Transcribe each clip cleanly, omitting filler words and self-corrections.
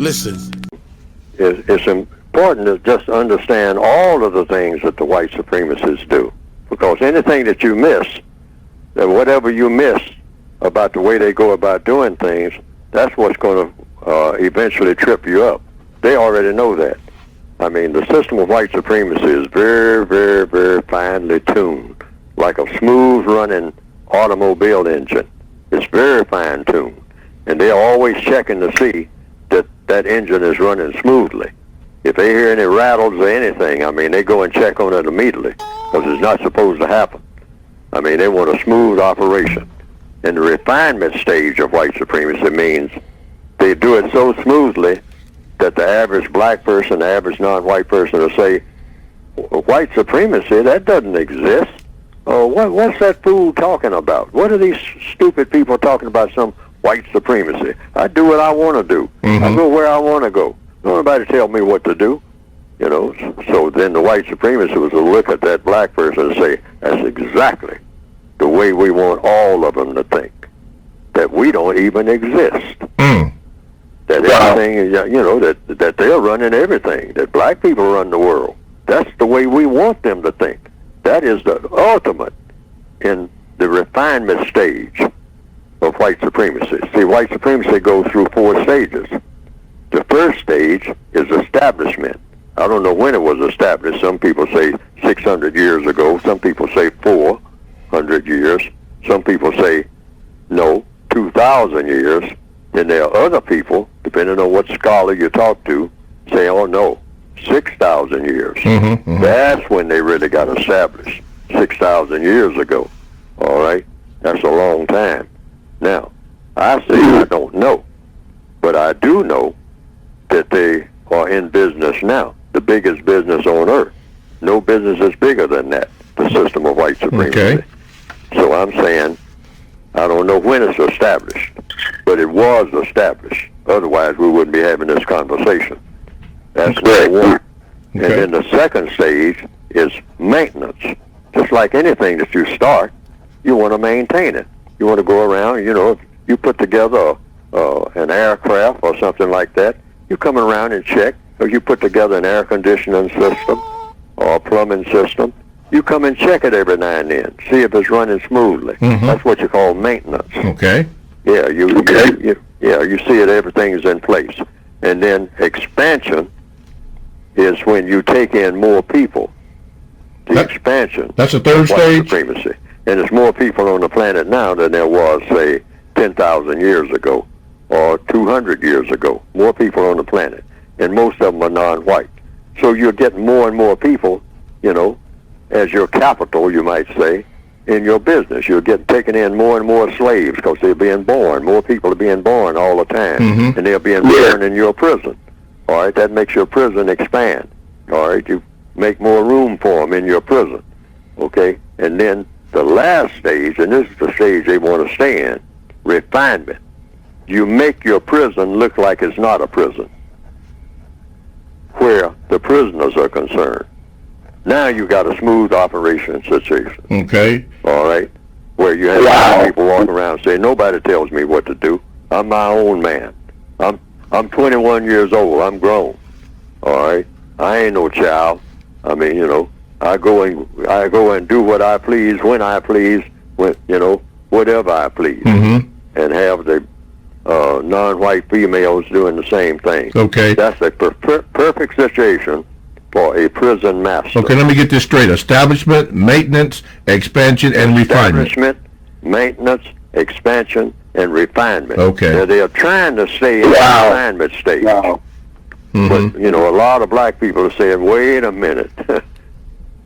Listen. It's important to just understand all of the things that the white supremacists do. Because anything that you miss, that whatever you miss about the way they go about doing things, that's what's going to eventually trip you up. They already know that. I mean, the system of white supremacy is very, very, very finely tuned, like a smooth-running automobile engine. It's very fine-tuned. And they're always checking to see that that engine is running smoothly. If they hear any rattles or anything, I mean, they go and check on it immediately, because it's not supposed to happen. I mean, they want a smooth operation. And the refinement stage of white supremacy means they do it so smoothly that the average black person, the average non-white person will say, white supremacy, that doesn't exist. Oh, what's that fool talking about? What are these stupid people talking about some white supremacy? I do what I want to do. I go where I want to go. Nobody tell me what to do. You know, so then the white supremacist was to look at that black person and say, that's exactly the way we want all of them to think, that we don't even exist. That everything is, you know, that they're running everything, that black people run the world. That's the way we want them to think. That is the ultimate in the refinement stage of white supremacy. See, white supremacy goes through 4 stages. The first stage is establishment. I don't know when it was established. Some people say 600 years ago. Some people say 400 years. Some people say, no, 2,000 years. Then there are other people, depending on what scholar you talk to, say, oh, no, 6,000 years. That's when they really got established, 6,000 years ago. All right? That's a long time. Now, I say I don't know, but I do know that they are in business now, the biggest business on earth. No business is bigger than that, the system of white supremacy. Okay. So I'm saying, I don't know when it's established, but it was established. Otherwise, we wouldn't be having this conversation. That's number one. And then the second stage is maintenance. Just like anything that you start, you want to maintain it. You want to go around, you know, if you put together an aircraft or something like that, you come around and check. Or you put together an air conditioning system or a plumbing system, you come and check it every now and then, see if it's running smoothly. That's what you call maintenance. Okay. Yeah, you see it, everything is in place. And then expansion is when you take in more people. Expansion. That's the third stage? Supremacy. And there's more people on the planet now than there was, say, 10,000 years ago or 200 years ago. More people on the planet. And most of them are non-white. So you're getting more and more people, you know, as your capital, you might say, in your business. You're taking in more and more slaves because they're being born. More people are being born all the time. And they're being born in your prison. All right, that makes your prison expand. All right, you make more room for them in your prison. Okay, and then the last stage, and this is the stage they want to stay in, refinement. You make your prison look like it's not a prison, where the prisoners are concerned. Now you got a smooth operation situation. Okay. All right, where you have people walking around saying, nobody tells me what to do. I'm my own man. I'm 21 years old. I'm grown. All right, I ain't no child. I mean, you know, I go and do what I please, when I please, when, you know, whatever I please, and have the non-white females doing the same thing. Okay. That's a perfect situation for a prison master. Okay, let me get this straight. Establishment, maintenance, expansion, and refinement. Establishment, maintenance, expansion, and refinement. Okay. Now, they're trying to stay in the refinement stage. But, you know, a lot of black people are saying, wait a minute,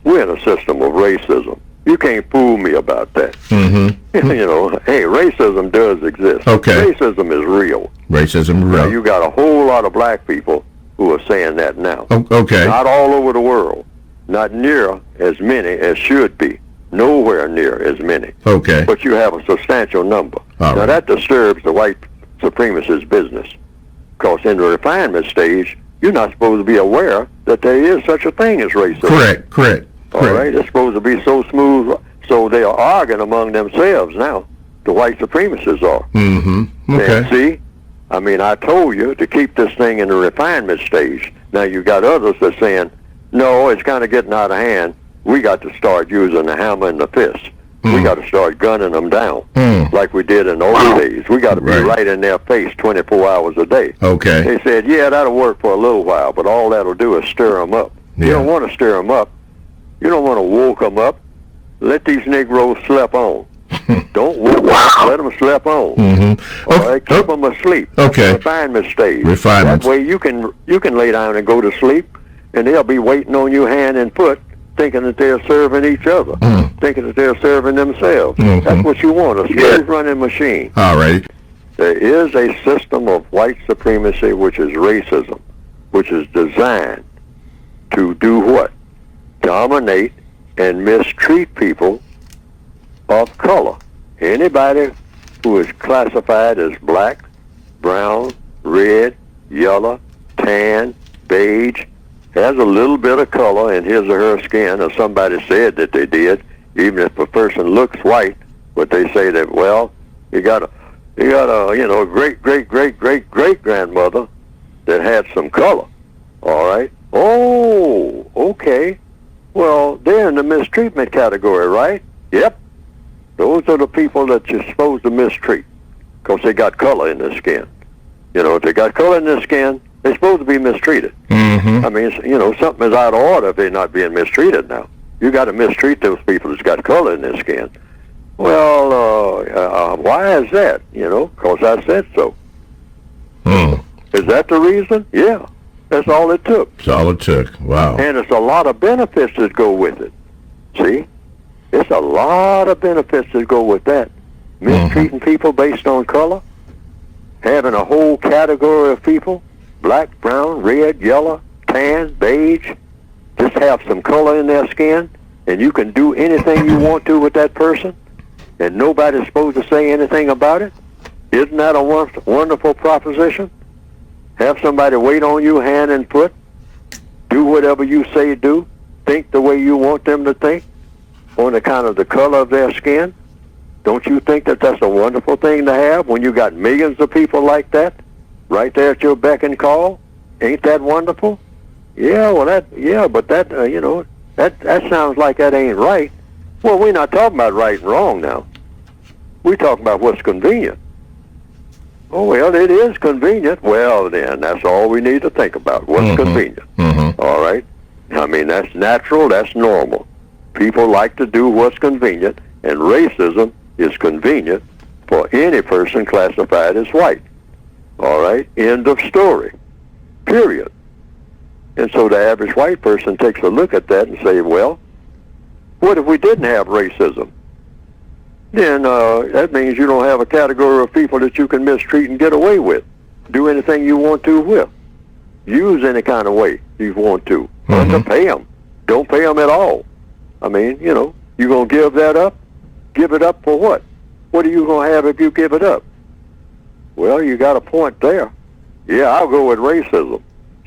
we're in a system of racism. You can't fool me about that. You know, hey, racism does exist. Okay. Racism is real. Racism is real. Now, you got a whole lot of black people who are saying that now. Okay. Not all over the world. Not near as many as should be. Nowhere near as many. Okay. But you have a substantial number. Now, that disturbs the white supremacist business. Because in the refinement stage, you're not supposed to be aware that there is such a thing as racism. Correct. All right, it's supposed to be so smooth. So they are arguing among themselves now. The white supremacists are. Okay. And see, I mean, I told you to keep this thing in the refinement stage. Now you got others that are saying, no, it's kind of getting out of hand. We got to start using the hammer and the fist. We got to start gunning them down like we did in the old days. We got to be right in their face 24 hours a day. Okay. They said, yeah, that'll work for a little while, but all that'll do is stir them up. Yeah. You don't want to stir them up. You don't want to woke them up. Let these Negroes sleep on. Don't woke them up. Let them sleep on. Mm-hmm. All right, keep them asleep. Okay. Refinement stage. Refinement. That way you can lay down and go to sleep, and they'll be waiting on you hand and foot, thinking that they're serving each other, thinking that they're serving themselves. That's what you want, a smooth-running machine. All right. There is a system of white supremacy, which is racism, which is designed to do what? Dominate and mistreat people of color. Anybody who is classified as black, brown, red, yellow, tan, beige, has a little bit of color in his or her skin, or somebody said that they did, even if a person looks white, but they say that, well, you got a great grandmother that had some color. All right. Oh, okay. Well, they're in the mistreatment category, right? Yep. Those are the people that you're supposed to mistreat because they got color in their skin. You know, if they got color in their skin, they're supposed to be mistreated. I mean, something is out of order if they're not being mistreated now. You got to mistreat those people that's got color in their skin. Well, why is that? You know, because I said so. Is that the reason? Yeah. That's all it took. That's all it took. Wow. And it's a lot of benefits that go with it. See? It's a lot of benefits that go with that. Mistreating people based on color, having a whole category of people, black, brown, red, yellow, tan, beige, just have some color in their skin, and you can do anything you want to with that person, and nobody's supposed to say anything about it. Isn't that a wonderful proposition? Have somebody wait on you hand and foot, do whatever you say do, think the way you want them to think, on account of the color of their skin. Don't you think that that's a wonderful thing to have when you got millions of people like that right there at your beck and call? Ain't that wonderful? Yeah, well, but that sounds like that ain't right. Well, we're not talking about right and wrong now. We're talking about what's convenient. Oh, well, it is convenient. Well, then, that's all we need to think about. What's convenient? All right? I mean, that's natural. That's normal. People like to do what's convenient, and racism is convenient for any person classified as white. All right? End of story. Period. And so the average white person takes a look at that and say, well, what if we didn't have racism? Then that means you don't have a category of people that you can mistreat and get away with. Do anything you want to with. Use any kind of way you want to. Underpay them. Don't pay them at all. I mean, you going to give that up? Give it up for what? What are you going to have if you give it up? Well, you got a point there. Yeah, I'll go with racism.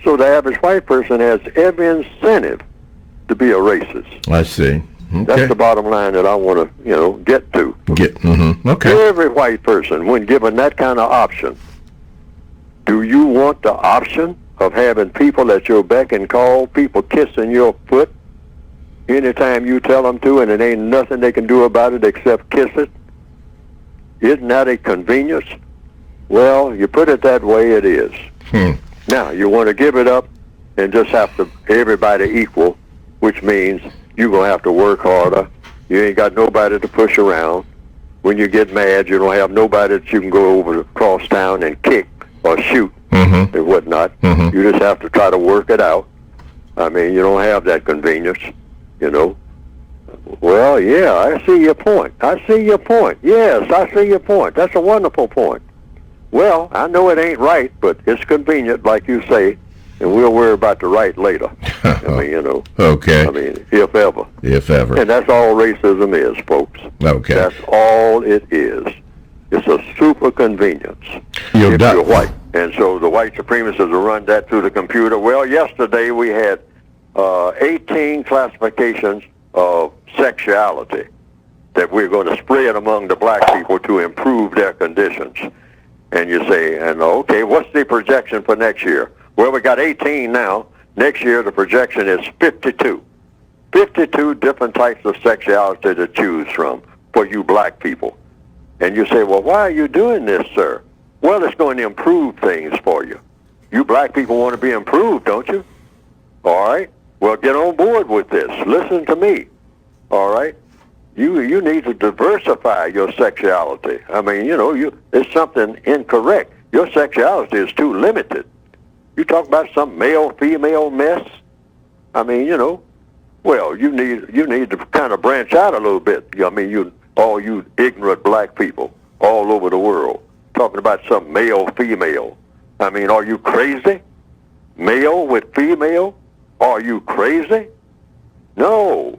So the average white person has every incentive to be a racist. I see. Okay. That's the bottom line that I want to, get to. Okay. Every white person, when given that kind of option, do you want the option of having people at your beck and call, people kissing your foot anytime you tell them to, and it ain't nothing they can do about it except kiss it? Isn't that a convenience? Well, you put it that way, it is. Now, you want to give it up and just have to everybody equal, which means you're going to have to work harder. You ain't got nobody to push around. When you get mad, you don't have nobody that you can go over across town and kick or shoot and whatnot. You just have to try to work it out. I mean, you don't have that convenience, Well, yeah, I see your point. Yes, I see your point. That's a wonderful point. Well, I know it ain't right, but it's convenient, like you say, and we'll worry about the right later. I mean, Okay. I mean, if ever. If ever. And that's all racism is, folks. Okay. That's all it is. It's a super convenience if you're white. And so the white supremacists will run that through the computer. Well, yesterday we had 18 classifications of sexuality that we're going to spread among the black people to improve their conditions. And you say, and okay, what's the projection for next year? Well, we got 18 now. Next year, the projection is 52. 52 different types of sexuality to choose from for you black people. And you say, well, why are you doing this, sir? Well, it's going to improve things for you. You black people want to be improved, don't you? All right. Well, get on board with this. Listen to me. All right. You need to diversify your sexuality. I mean, it's something incorrect. Your sexuality is too limited. You talk about some male-female mess. I mean, well, you need to kind of branch out a little bit. I mean, all you ignorant black people all over the world talking about some male-female. I mean, are you crazy? Male with female? Are you crazy? No.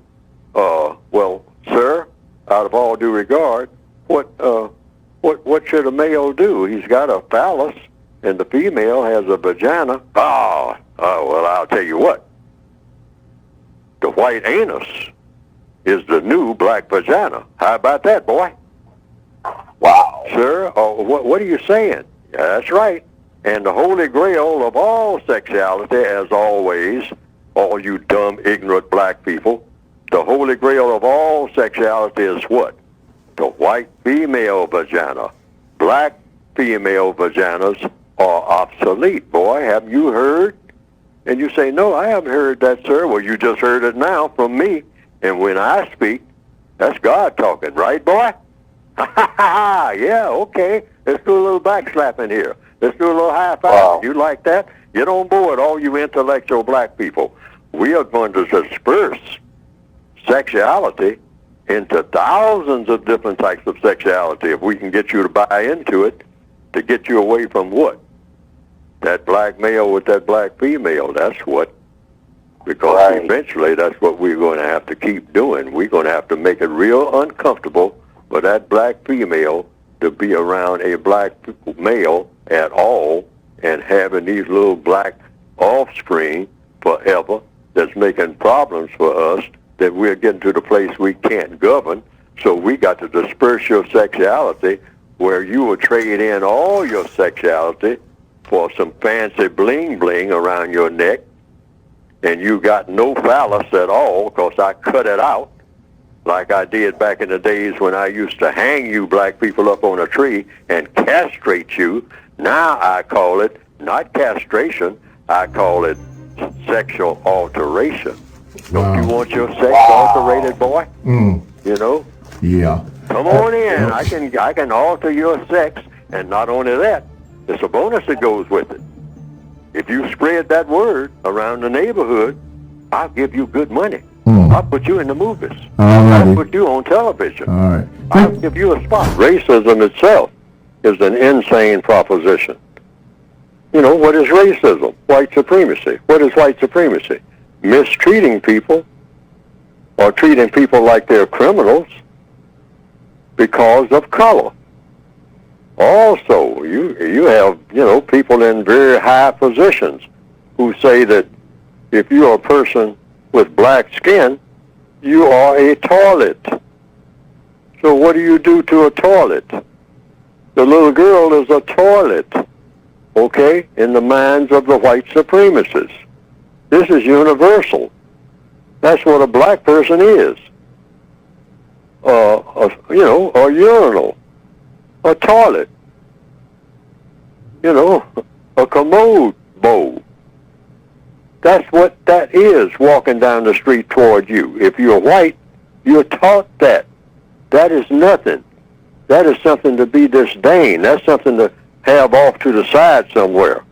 Well, sir, out of all due regard, what should a male do? He's got a phallus, and the female has a vagina. Oh, well, I'll tell you what. The white anus is the new black vagina. How about that, boy? Wow. Sir, what are you saying? Yeah, that's right. And the holy grail of all sexuality, as always, all you dumb, ignorant black people, the holy grail of all sexuality is what? The white female vagina. Black female vaginas are obsolete, boy. Have you heard? And you say, no, I haven't heard that, sir. Well, you just heard it now from me. And when I speak, that's God talking, right, boy? Yeah, okay. Let's do a little backslapping here. Let's do a little high five. Wow. You like that? Get on board, all you intellectual black people. We are going to disperse sexuality into thousands of different types of sexuality if we can get you to buy into it, to get you away from what? That black male with that black female. That's what. Because Right. eventually that's what we're going to have to keep doing. We're going to have to make it real uncomfortable for that black female to be around a black male at all and having these little black offspring forever that's making problems for us that we're getting to the place we can't govern. So we got to disperse your sexuality where you will trade in all your sexuality for some fancy bling-bling around your neck, and you got no phallus at all because I cut it out like I did back in the days when I used to hang you black people up on a tree and castrate you. Now I call it not castration, I call it sexual alteration. Don't you want your sex alterated, boy? You know? Yeah. Come on in. I can alter your sex, and not only that, there's a bonus that goes with it. If you spread that word around the neighborhood, I'll give you good money. I'll put you in the movies. I'll put you on television. All right. I'll give you a spot. Racism itself is an insane proposition. You know, what is racism? White supremacy. What is white supremacy? Mistreating people or treating people like they're criminals because of color. Also, you have, people in very high positions who say that if you're a person with black skin, you are a toilet. So what do you do to a toilet? The little girl is a toilet, okay, in the minds of the white supremacists. This is universal. That's what a black person is. A urinal, a toilet, a commode bowl. That's what that is walking down the street toward you. If you're white, you're taught that. That is nothing. That is something to be disdained. That's something to have off to the side somewhere.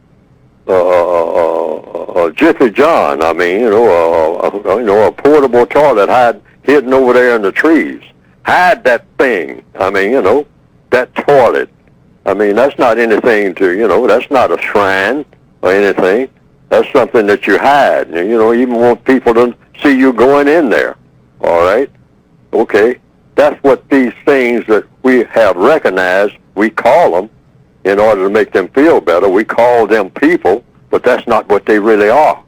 A Jiffy John, a portable toilet hidden over there in the trees. Hide that thing. That toilet. That's not anything to, that's not a shrine or anything. That's something that you hide. You don't even want people to see you going in there. All right? Okay. That's what these things that we have recognized, we call them, in order to make them feel better. We call them people, but that's not what they really are.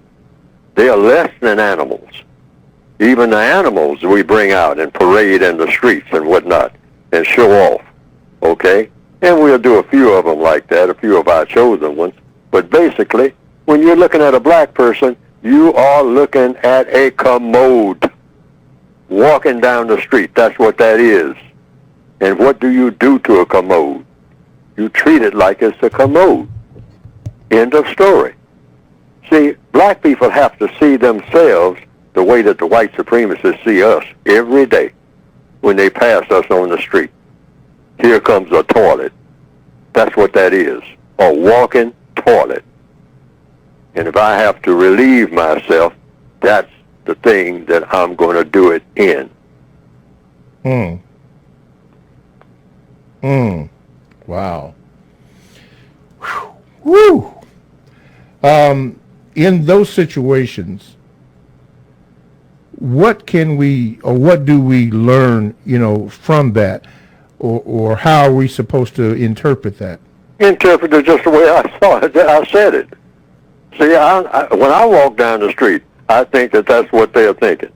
They are less than animals. Even the animals we bring out and parade in the streets and whatnot and show off. Okay? And we'll do a few of them like that, a few of our chosen ones. But basically, when you're looking at a black person, you are looking at a commode. Walking down the street, that's what that is. And what do you do to a commode? You treat it like it's a commode. End of story. See, black people have to see themselves the way that the white supremacists see us every day when they pass us on the street. Here comes a toilet. That's what that is, a walking toilet. And if I have to relieve myself, that's the thing that I'm going to do it in. Wow. Whew. In those situations, what can we, or what do we learn, from that, or how are we supposed to interpret that? Interpret it just the way I saw it. I said it. See, when I walk down the street, I think that that's what they're thinking.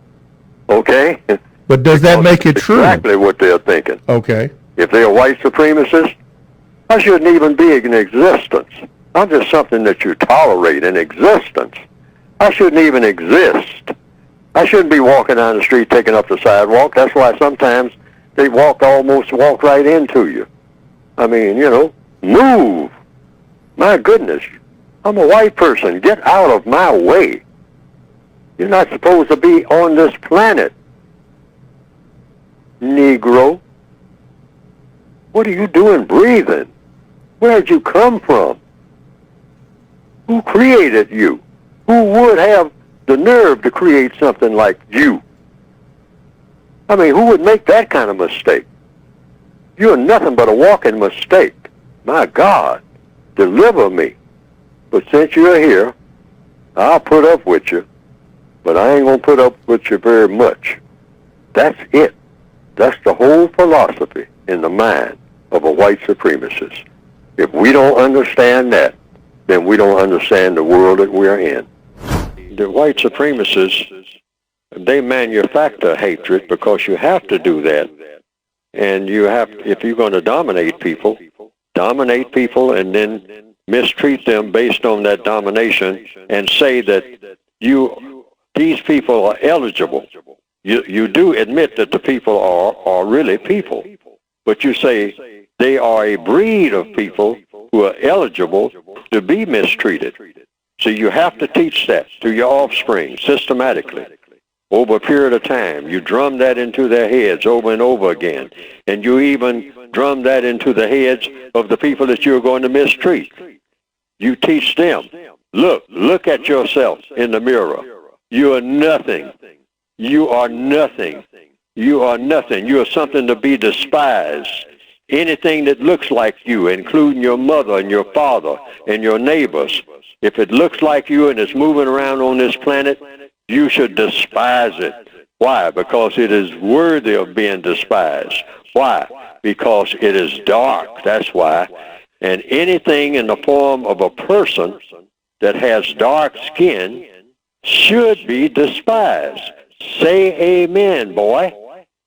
Okay? But does that make it true? Exactly what they're thinking. Okay. If they're white supremacists, I shouldn't even be in existence. I'm just something that you tolerate in existence. I shouldn't even exist. I shouldn't be walking down the street taking up the sidewalk. That's why sometimes they almost walk right into you. I mean, move. My goodness. I'm a white person. Get out of my way. You're not supposed to be on this planet, Negro. What are you doing breathing? Where'd you come from? Who created you? Who would have the nerve to create something like you? I mean, who would make that kind of mistake? You're nothing but a walking mistake. My God, deliver me. But since you're here, I'll put up with you, but I ain't going to put up with you very much. That's it. That's the whole philosophy in the mind of a white supremacist. If we don't understand that, then we don't understand the world that we're in. The white supremacists, they manufacture hatred because you have to do that. And you have, if you're going to dominate people and then mistreat them based on that domination and say that these people are eligible. You do admit that the people are really people, but you say they are a breed of people who are eligible to be mistreated. So you have to teach that to your offspring systematically over a period of time. You drum that into their heads over and over again. And you even drum that into the heads of the people that you're going to mistreat. You teach them, look at yourself in the mirror. You are nothing. You are nothing. You are nothing. You are something to be despised. Anything that looks like you, including your mother and your father and your neighbors, if it looks like you and it's moving around on this planet, you should despise it. Why? Because it is worthy of being despised. Why? Because it is dark. That's why. And anything in the form of a person that has dark skin should be despised. Say amen, boy.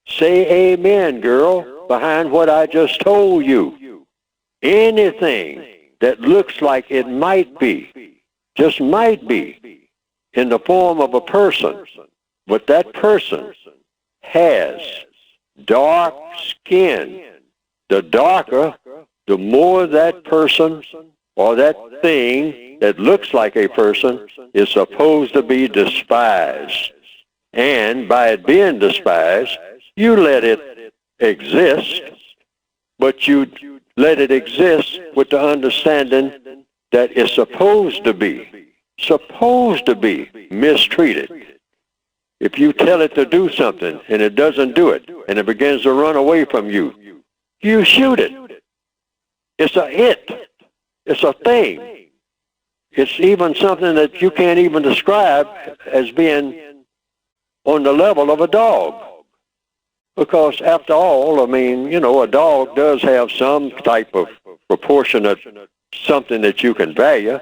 Say amen, girl, behind what I just told you. Anything that looks like it might be, just might be, in the form of a person, but that person has dark skin. The darker, the more that person or that thing that looks like a person is supposed to be despised. And by it being despised, you let it exist, but you let it exist with the understanding that it's supposed to be mistreated. If you tell it to do something and it doesn't do it, and it begins to run away from you, you shoot it. It's It's a thing. It's even something that you can't even describe as being on the level of a dog. Because after all, I mean, a dog does have some type of proportionate something that you can value.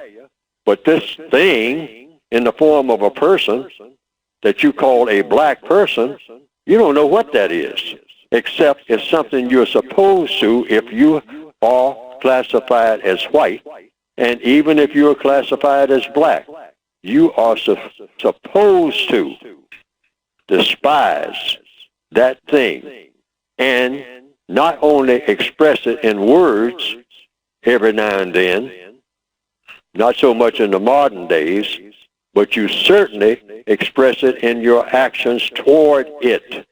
But this thing in the form of a person that you call a black person, you don't know what that is, except it's something you're supposed to, if you are classified as white, and even if you're classified as black, you are supposed to despise that thing and not only express it in words every now and then, not so much in the modern days, but you certainly express it in your actions toward it.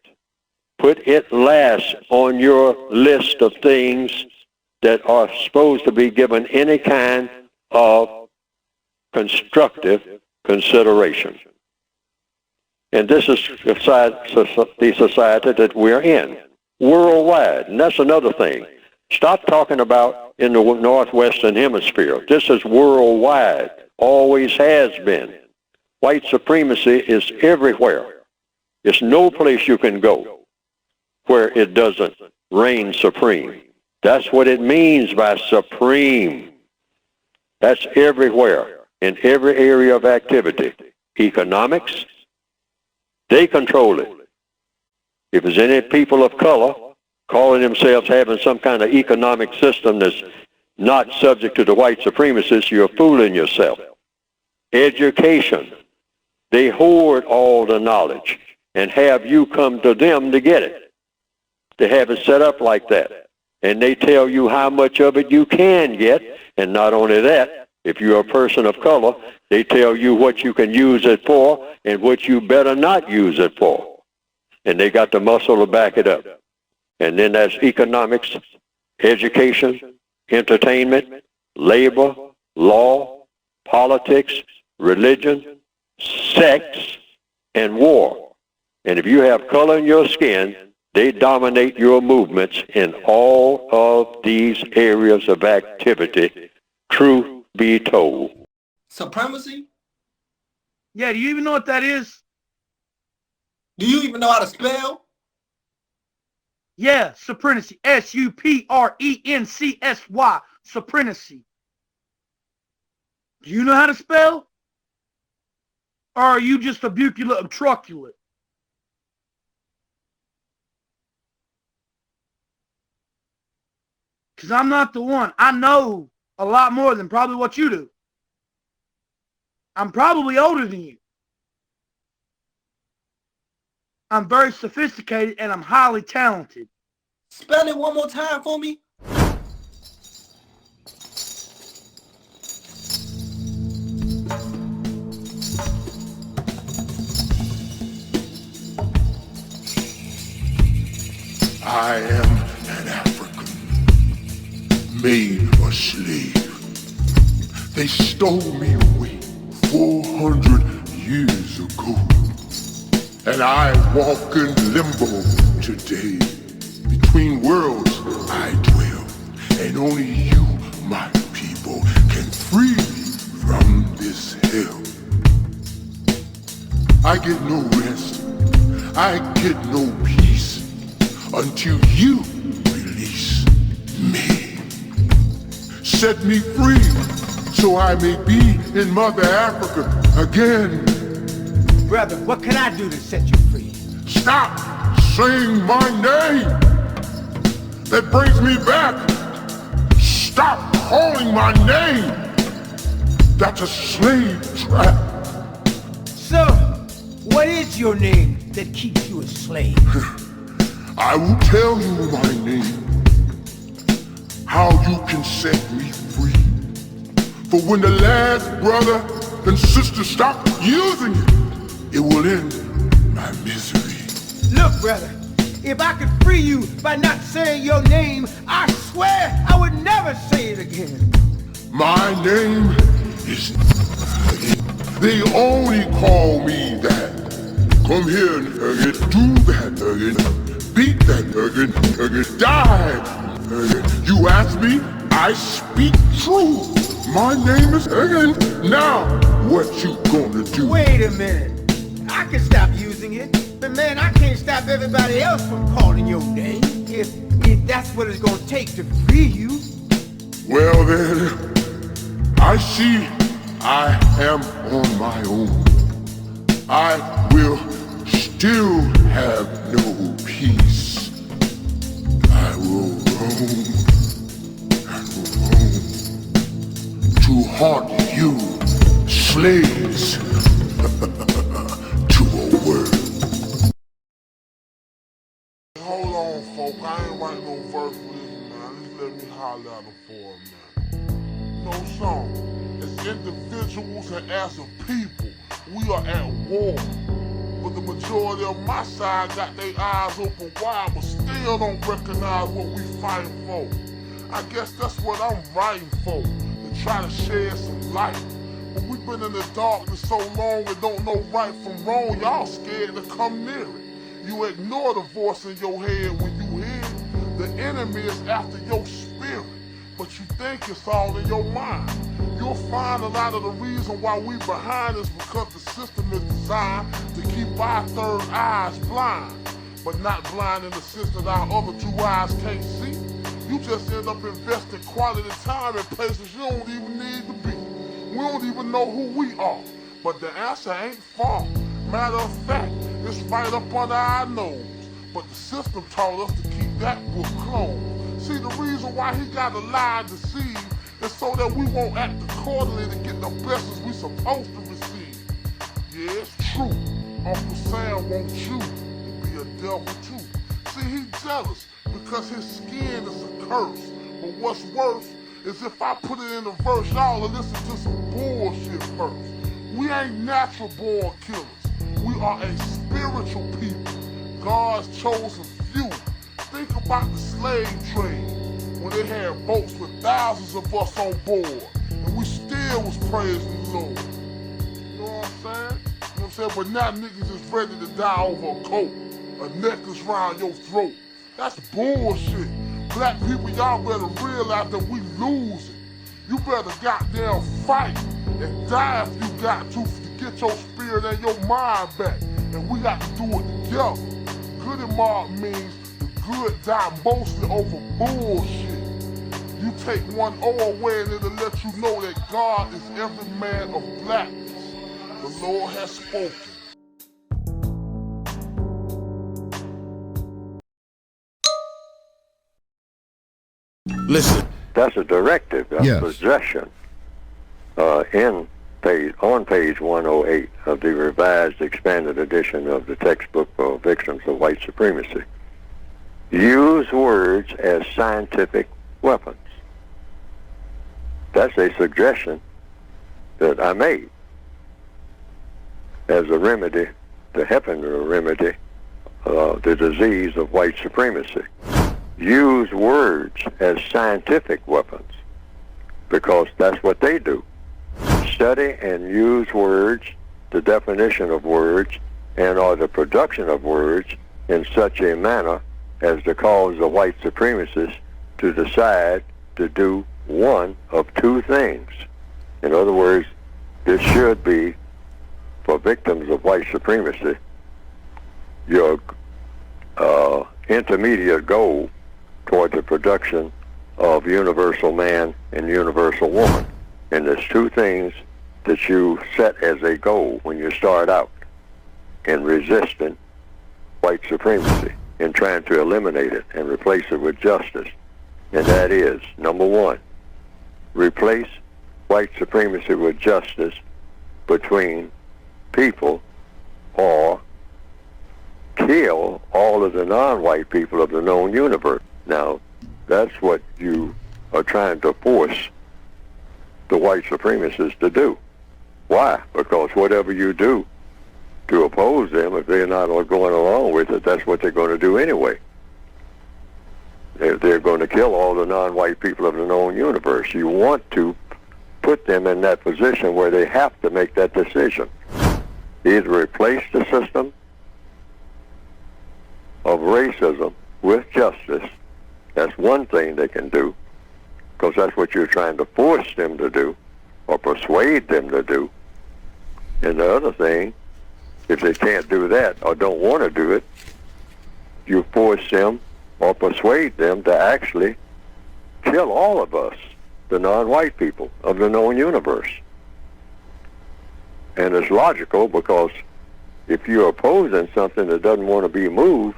Put it last on your list of things that are supposed to be given any kind of constructive consideration. And this is the society that we're in, worldwide. And that's another thing. Stop talking about in the Northwestern Hemisphere. This is worldwide, always has been. White supremacy is everywhere. There's no place you can go where it doesn't reign supreme. That's what it means by supreme. That's everywhere, in every area of activity. Economics, they control it. If there's any people of color calling themselves having some kind of economic system that's not subject to the white supremacists, you're fooling yourself. Education, they hoard all the knowledge and have you come to them to get it. They have it set up like that. And they tell you how much of it you can get. And not only that, if you're a person of color, they tell you what you can use it for and what you better not use it for. And they got the muscle to back it up. And then that's economics, education, entertainment, labor, law, politics, religion, sex, and war. And if you have color in your skin, they dominate your movements in all of these areas of activity, truth be told. Supremacy? Yeah, do you even know what that is? Do you even know how to spell? Yeah, supremacy. S-U-P-R-E-N-C-S-Y. Supremacy. Do you know how to spell? Or are you just a bucula obtruculate? Because I'm not the one. I know a lot more than probably what you do. I'm probably older than you. I'm very sophisticated and I'm highly talented. Spell it one more time for me. I am an African, made a slave. They stole me away 400 years ago. And I walk in limbo today. Between worlds I dwell, and only you, my people, can free me from this hell. I get no rest, I get no peace, until you release me. Set me free, so I may be in Mother Africa again. Brother, what can I do to set you free? Stop saying my name! That brings me back! Stop calling my name! That's a slave trap! So, what is your name that keeps you a slave? I will tell you my name. How you can set me free. For when the last brother and sister stop using it, it will end my misery. Look, brother, if I could free you by not saying your name, I swear I would never say it again. My name is... They only call me that. Come here, nugget, do that, nugget. Beat that, nugget, nugget, die, nugget. You ask me, I speak truth. My name is Nugget. Now, what you gonna do? Wait a minute. I can stop using it, but man, I can't stop everybody else from calling your name. If that's what it's gonna take to free you. Well then, I see I am on my own. I will still have no peace. I will roam to haunt you, slaves, to a word. Hold on, folk. I ain't writing no verse for this, man. Just let me holler at them for it, man. No song. As individuals and as a people, we are at war. But the majority of my side got their eyes open wide, but still don't recognize what we fighting for. I guess that's what I'm writing for, to try to shed some light. But we've been in the darkness so long we don't know right from wrong, y'all scared to come near it. You ignore the voice in your head when you hear it. The enemy is after your spirit, but you think it's all in your mind. You'll find a lot of the reason why we behind is because the system is designed to keep our third eyes blind, but not blind in the sense that our other two eyes can't see. You just end up investing quality time in places you don't even need to be. We don't even know who we are, but the answer ain't far. Matter of fact, it's right up under our nose, but the system taught us to keep that book closed. See, the reason why he got to lie and deceive is so that we won't act accordingly to get the blessings we supposed to receive. Yeah, it's true. Uncle Sam wants you to be a devil too. See, he jealous because his skin is a curse. But what's worse is if I put it in a verse, y'all will listen to some bullshit first. We ain't natural born killers. We are a spiritual people, God's chosen few. Think about the slave trade, when they had boats with thousands of us on board, and we still was praising the Lord. You know what I'm saying? You know what I'm saying? But now niggas is ready to die over a coat, a necklace around your throat. That's bullshit. Black people, y'all better realize that we losing. You better goddamn fight and die if you got to get your spirit and your mind back. And we got to do it together. Good and mark means the good die mostly over bullshit. You take one O away and it'll let you know that God is every man of blackness. The Lord has spoken. Listen. That's a directive. That's Yes. a suggestion. On page 108 of the revised expanded edition of the textbook for victims of white supremacy. Use words as scientific weapons. That's a suggestion that I made as a remedy to helping to remedy the disease of white supremacy. Use words as scientific weapons, because that's what they do. Study and use words, the definition of words, and or the production of words in such a manner as to cause the white supremacists to decide to do one of two things. In other words, this should be, for victims of white supremacy, your intermediate goal toward the production of universal man and universal woman. And there's two things that you set as a goal when you start out in resisting white supremacy and trying to eliminate it and replace it with justice. And that is, number one, replace white supremacy with justice between people, or kill all of the non-white people of the known universe. Now, that's what you are trying to force the white supremacists to do. Why? Because whatever you do to oppose them, if they're not going along with it, that's what they're going to do anyway. They're going to kill all the non-white people of the known universe. You want to put them in that position where they have to make that decision. Either replace the system of racism with justice. That's one thing they can do, because that's what you're trying to force them to do or persuade them to do. And the other thing, if they can't do that or don't want to do it, you force them or persuade them to actually kill all of us, the non-white people of the known universe. And it's logical, because if you're opposing something that doesn't want to be moved,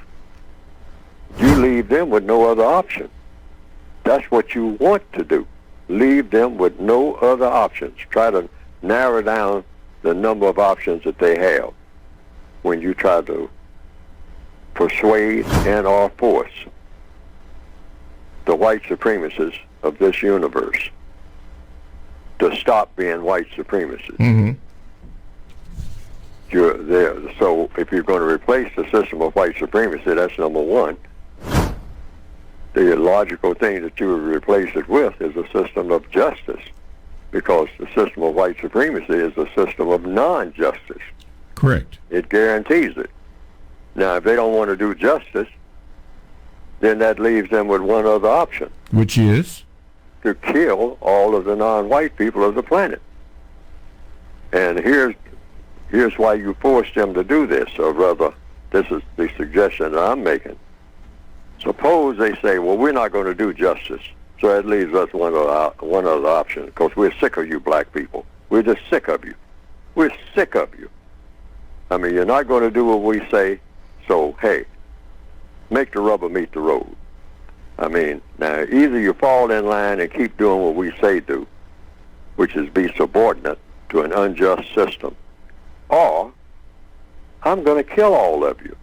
you leave them with no other option. That's what you want to do. leave them with no other options. Try to narrow down the number of options that they have when you try to persuade and or force the white supremacists of this universe to stop being white supremacists. Mm-hmm. You're there. So if you're going to replace the system of white supremacy, that's number one. The logical thing that you would replace it with is a system of justice, because the system of white supremacy is a system of non-justice. Correct. It guarantees it. Now, if they don't want to do justice, then that leaves them with one other option, Which is? to kill all of the non-white people of the planet. And here's why you force them to do this, or rather, this is the suggestion that I'm making. Suppose they say, well, we're not going to do justice, so that leaves us one other option, because we're sick of you black people. We're just sick of you. We're sick of you. I mean, you're not going to do what we say, so, hey, make the rubber meet the road. I mean, now, either you fall in line and keep doing what we say do, which is be subordinate to an unjust system, or I'm going to kill all of you.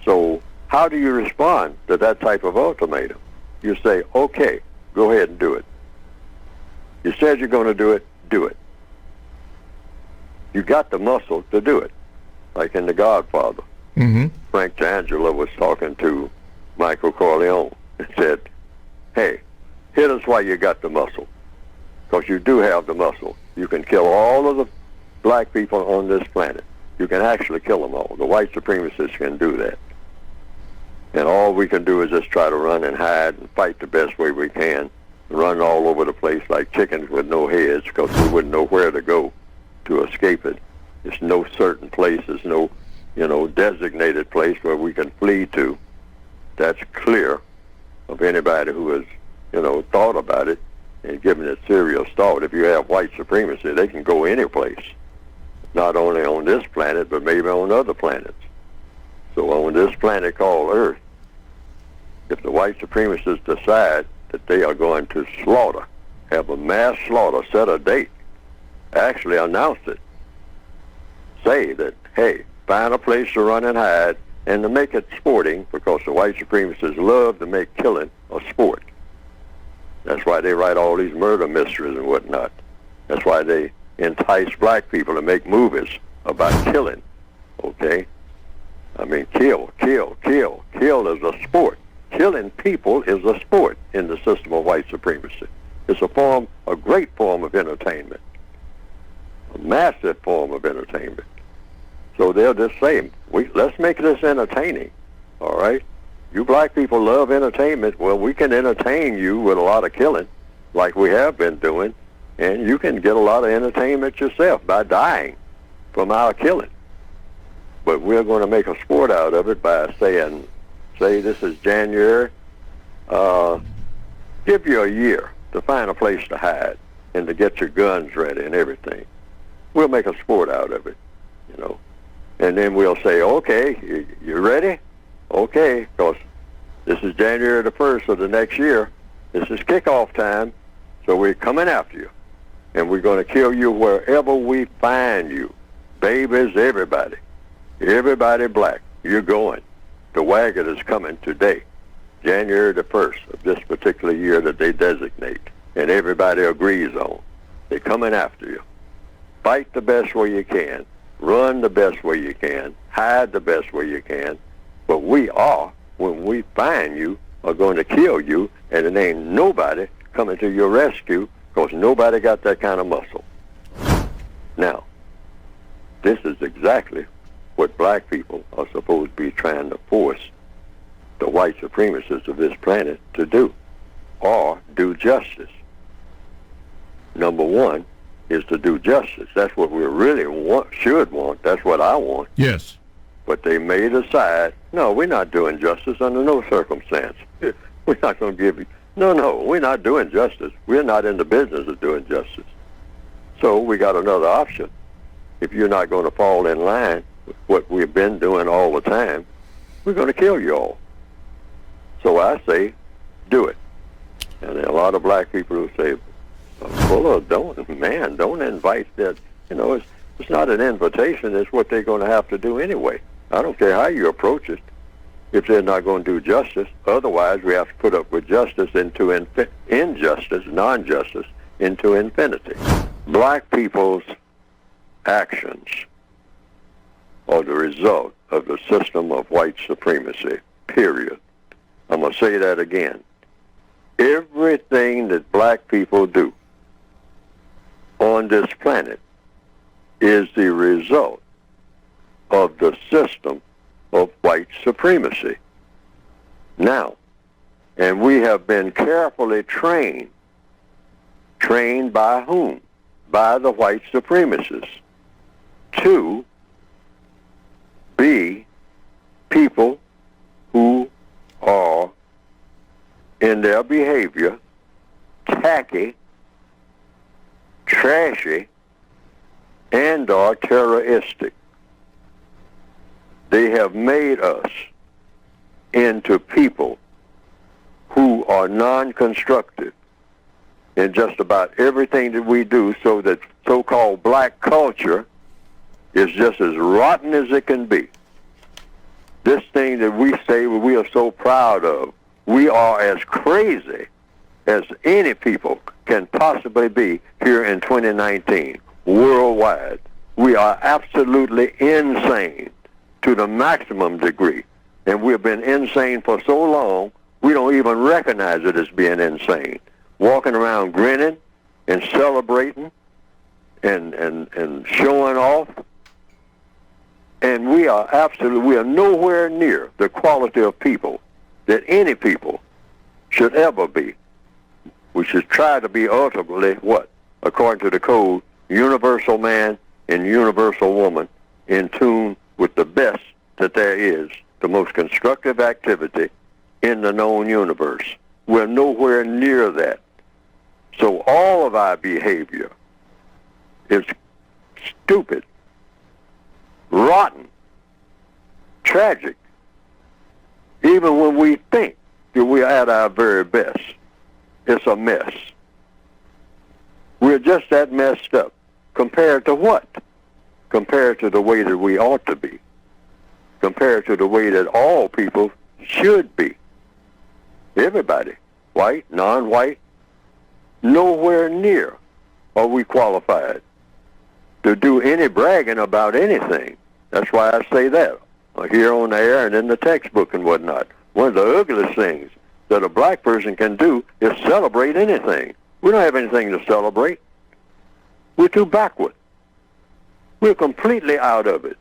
So how do you respond to that type of ultimatum? You say, okay, go ahead and do it. You said you're going to do it, do it. You got the muscle to do it, like in The Godfather. Mm-hmm. Frank D'Angelo was talking to Michael Corleone and said, hey, hit us while you got the muscle, because you do have the muscle. You can kill all of the black people on this planet. You can actually kill them all. The white supremacists can do that. And all we can do is just try to run and hide and fight the best way we can, run all over the place like chickens with no heads, because we wouldn't know where to go to escape it. There's no certain place, there's no, designated place where we can flee to. That's clear of anybody who has, thought about it and given it serious thought. If you have white supremacy, they can go any place, not only on this planet, but maybe on other planets. So on this planet called Earth, if the white supremacists decide that they are going to slaughter, have a mass slaughter, set a date, actually announce it, say that, hey, find a place to run and hide, and to make it sporting, because the white supremacists love to make killing a sport. That's why they write all these murder mysteries and whatnot. That's why they entice black people to make movies about killing, okay? I mean, kill is a sport. Killing people is a sport in the system of white supremacy. It's a great form of entertainment, a massive form of entertainment. So they'll just say, let's make this entertaining, all right? You black people love entertainment. Well, we can entertain you with a lot of killing, like we have been doing, and you can get a lot of entertainment yourself by dying from our killing. But we're going to make a sport out of it by saying, say this is January, give you a year to find a place to hide and to get your guns ready and everything. We'll make a sport out of it, And then we'll say, okay, you ready? Okay, because this is January the 1st of the next year. This is kickoff time, so we're coming after you. And we're going to kill you wherever we find you. Babies, everybody. Everybody black, you're going. The wagon is coming today, January the 1st of this particular year that they designate, and everybody agrees on. They're coming after you. Fight the best way you can. Run the best way you can. Hide the best way you can. But we are, when we find you, are going to kill you, and it ain't nobody coming to your rescue, because nobody got that kind of muscle. Now, this is exactly what black people are supposed to be trying to force the white supremacists of this planet to do, or do justice. Number one is to do justice. That's what we really should want. That's what I want. Yes. But they may decide, no, we're not doing justice under no circumstance. We're not going to give you, no, we're not doing justice. We're not in the business of doing justice. So we got another option. If you're not going to fall in line with what we've been doing all the time, we're going to kill you all. So I say, do it. And there are a lot of black people who say, full of don't invite that. It's not an invitation. It's what they're going to have to do anyway. I don't care how you approach it. If they're not going to do justice, otherwise we have to put up with justice into injustice, non-justice into infinity. Black people's actions are the result of the system of white supremacy, period. I'm going to say that again. Everything that black people do on this planet is the result of the system of white supremacy. Now, and we have been carefully trained by whom? By the white supremacists, to be people who are, in their behavior, tacky, trashy, and are terroristic. They have made us into people who are non-constructive in just about everything that we do, so that so-called black culture is just as rotten as it can be. This thing that we say we are so proud of, we are as crazy as any people can possibly be here in 2019, worldwide. We are absolutely insane to the maximum degree. And we've been insane for so long, we don't even recognize it as being insane. Walking around grinning and celebrating and showing off. And we are nowhere near the quality of people that any people should ever be. We should try to be ultimately what? According to the code, universal man and universal woman, in tune with the best that there is, the most constructive activity in the known universe. We're nowhere near that. So all of our behavior is stupid, rotten, tragic. Even when we think that we are at our very best, it's a mess. We're just that messed up. Compared to what? Compared to the way that we ought to be. Compared to the way that all people should be. Everybody, white, non-white, nowhere near are we qualified to do any bragging about anything. That's why I say that here on the air and in the textbook and whatnot. One of the ugliest things that a black person can do is celebrate anything. We don't have anything to celebrate. We're too backward. We're completely out of it.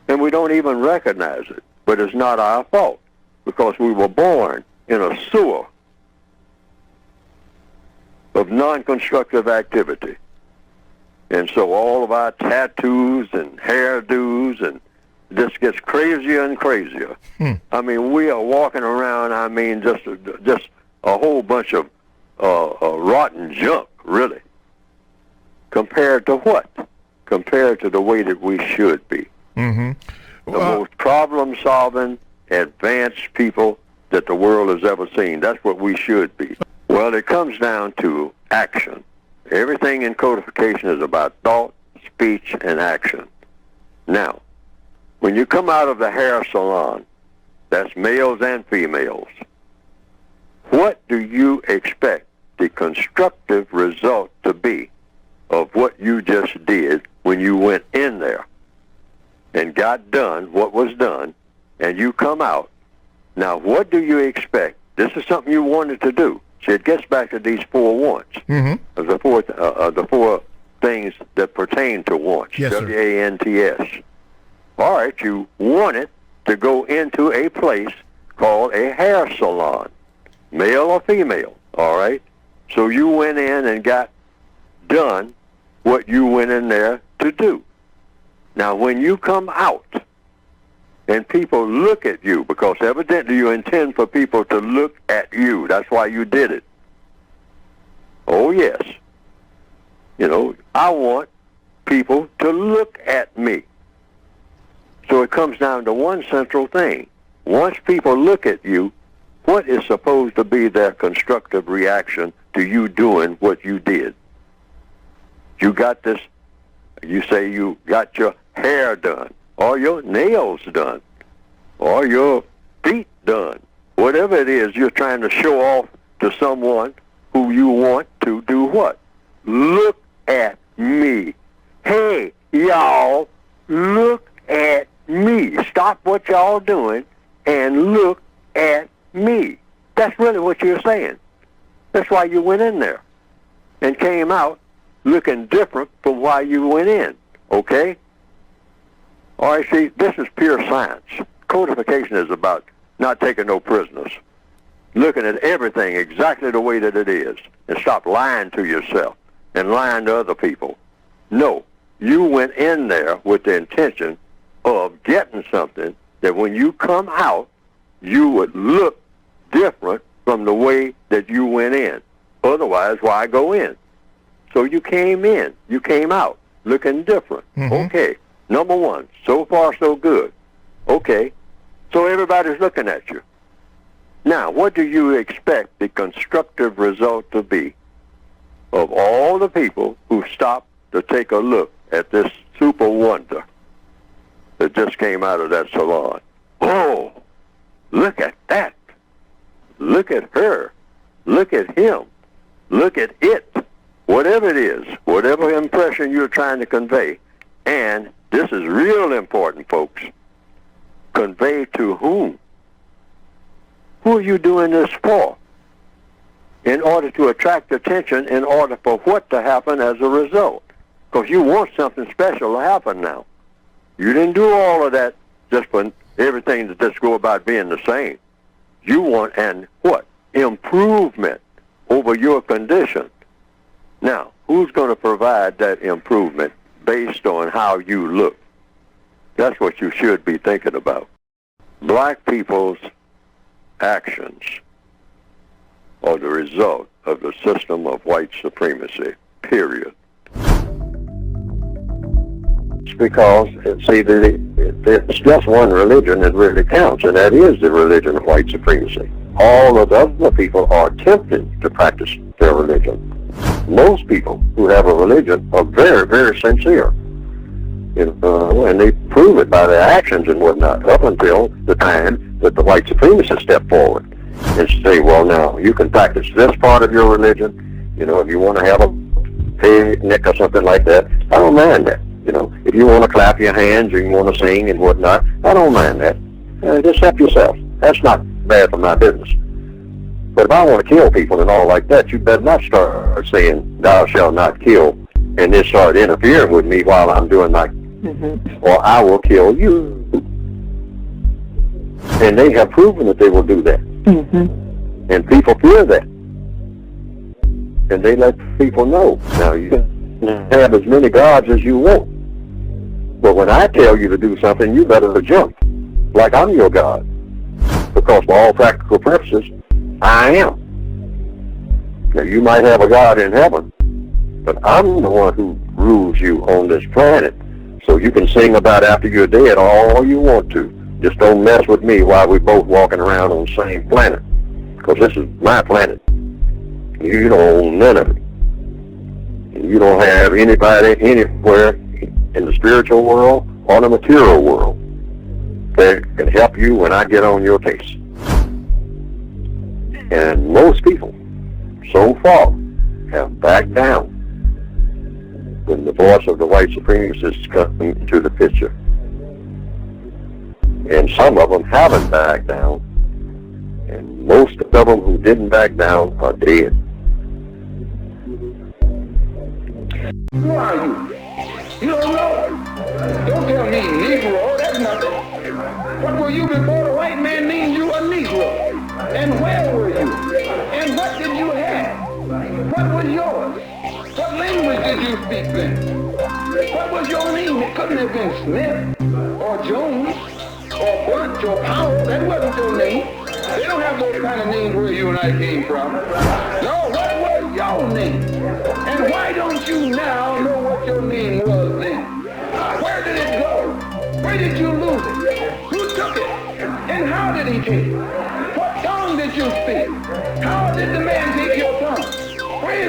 And we don't even recognize it. But it's not our fault, because we were born in a sewer of non-constructive activity. And so all of our tattoos and hairdos, and this gets crazier and crazier. I mean, we are walking around, just a whole bunch of rotten junk, really. Compared to what? Compared to the way that we should be. Mm-hmm. The most problem-solving, advanced people that the world has ever seen. That's what we should be. Well, it comes down to action. Everything in codification is about thought, speech, and action. Now, when you come out of the hair salon, that's males and females, what do you expect the constructive result to be of what you just did when you went in there and got done what was done, and you come out? Now, what do you expect? This is something you wanted to do. See, it gets back to these four wants. Mm-hmm. The four things that pertain to wants. Yes, sir. W-A-N-T-S. All right, you wanted to go into a place called a hair salon, male or female, all right? So you went in and got done what you went in there to do. Now, when you come out and people look at you, because evidently you intend for people to look at you. That's why you did it. Oh, yes. I want people to look at me. So it comes down to one central thing. Once people look at you, what is supposed to be their constructive reaction to you doing what you did. You got this, you say you got your hair done, or your nails done, or your feet done. Whatever it is, you're trying to show off to someone who you want to do what? Look at me. Hey, y'all, look at me. Stop what y'all doing and look at me. That's really what you're saying. That's why you went in there and came out looking different from why you went in, okay? All right, see, this is pure science. Codification is about not taking no prisoners, looking at everything exactly the way that it is, and stop lying to yourself and lying to other people. No, you went in there with the intention of getting something that when you come out, you would look different from the way that you went in. Otherwise, why go in? So you came in, you came out looking different. Okay, number one, so far so good. Okay, so everybody's looking at you. Now, what do you expect the constructive result to be of all the people who stopped to take a look at this super wonder that just came out of that salon? Oh, look at that. Look at her. Look at him. Look at it. Whatever it is, whatever impression you're trying to convey, and this is real important, folks, convey to whom? Who are you doing this for? In order to attract attention, in order for what to happen as a result. Because you want something special to happen now. You didn't do all of that just for everything to just go about being the same. You want an what? Improvement over your condition. Now, who's going to provide that improvement based on how you look? That's what you should be thinking about. Black people's actions are the result of the system of white supremacy, period. It's because, see, it's just one religion that really counts, and that is the religion of white supremacy. All of the other people are tempted to practice their religion. Most people who have a religion are very, very sincere. And they prove it by their actions and whatnot, up until the time that the white supremacists step forward and say, well, now, you can practice this part of your religion. If you want to have a picnic or something like that, I don't mind that. If you want to clap your hands or you want to sing and whatnot, I don't mind that. Just help yourself. That's not bad for my business. But if I want to kill people and all like that, you better not start saying, thou shalt not kill, and then start interfering with me while I'm doing my, or I will kill you. And they have proven that they will do that. And people fear that. And they let people know. Now, you can have as many gods as you want. But when I tell you to do something, you better jump, like I'm your God. Because for all practical purposes, I am. Now, you might have a God in heaven, but I'm the one who rules you on this planet. So you can sing about after you're dead all you want to. Just don't mess with me while we're both walking around on the same planet. Because this is my planet. You don't own none of it. And you don't have anybody anywhere in the spiritual world or the material world that can help you when I get on your case. And most people, so far, have backed down when the voice of the white supremacists come into the picture. And some of them haven't backed down. And most of them who didn't back down are dead. Who are you? You don't know. Don't tell me Negro, that's nothing. What were you before the white man named you a Negro? And where were you? And what did you have? What was yours? What language did you speak then? What was your name? It couldn't have been Smith or Jones or Bunch or Powell. That wasn't your name. They don't have those kind of names where you and I came from. No, what was your name? And why don't you now know what your name was then? Where did it go? Where did you lose it? Who took it? And how did he take it? What tongue did you speak? How did the man take your tongue?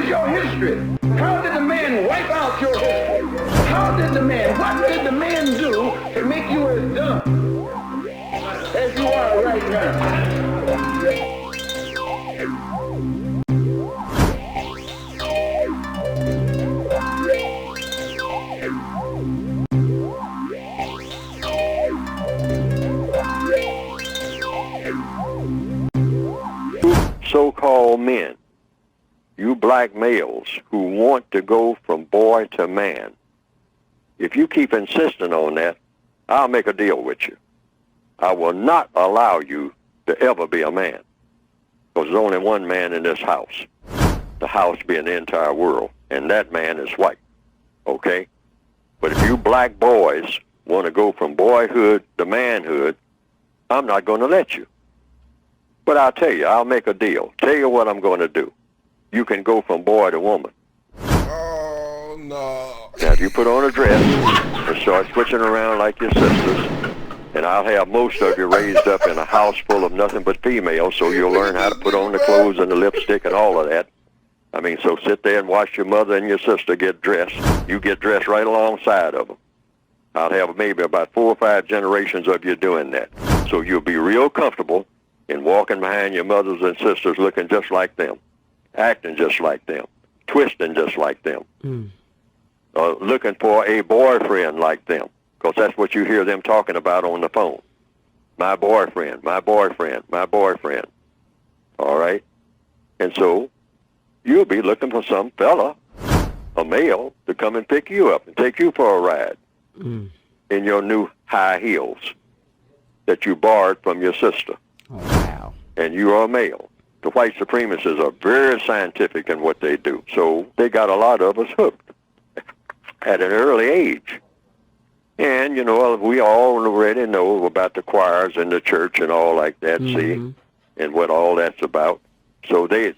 is your history? How did the man wipe out your history? What did the man do to make you as dumb as you are right now? So-called men, you black males who want to go from boy to man, if you keep insisting on that, I'll make a deal with you. I will not allow you to ever be a man, because there's only one man in this house, the house being the entire world, and that man is white, okay? But if you black boys want to go from boyhood to manhood, I'm not going to let you. But I'll tell you, I'll make a deal. Tell you what I'm going to do. You can go from boy to woman. Oh, no. Now, if you put on a dress and start switching around like your sisters, and I'll have most of you raised up in a house full of nothing but females, so you'll learn how to put on the clothes and the lipstick and all of that. I mean, so sit there and watch your mother and your sister get dressed. You get dressed right alongside of them. I'll have maybe about 4 or 5 generations of you doing that. So you'll be real comfortable in walking behind your mothers and sisters looking just like them, acting just like them, twisting just like them, looking for a boyfriend like them, because that's what you hear them talking about on the phone. My boyfriend, my boyfriend, my boyfriend. All right? And so you'll be looking for some fella, a male, to come and pick you up and take you for a ride in your new high heels that you borrowed from your sister. Oh, wow. And you are a male. The white supremacists are very scientific in what they do. So they got a lot of us hooked at an early age. And, you know, we all already know about the choirs in the church and all like that, see, and what all that's about. So they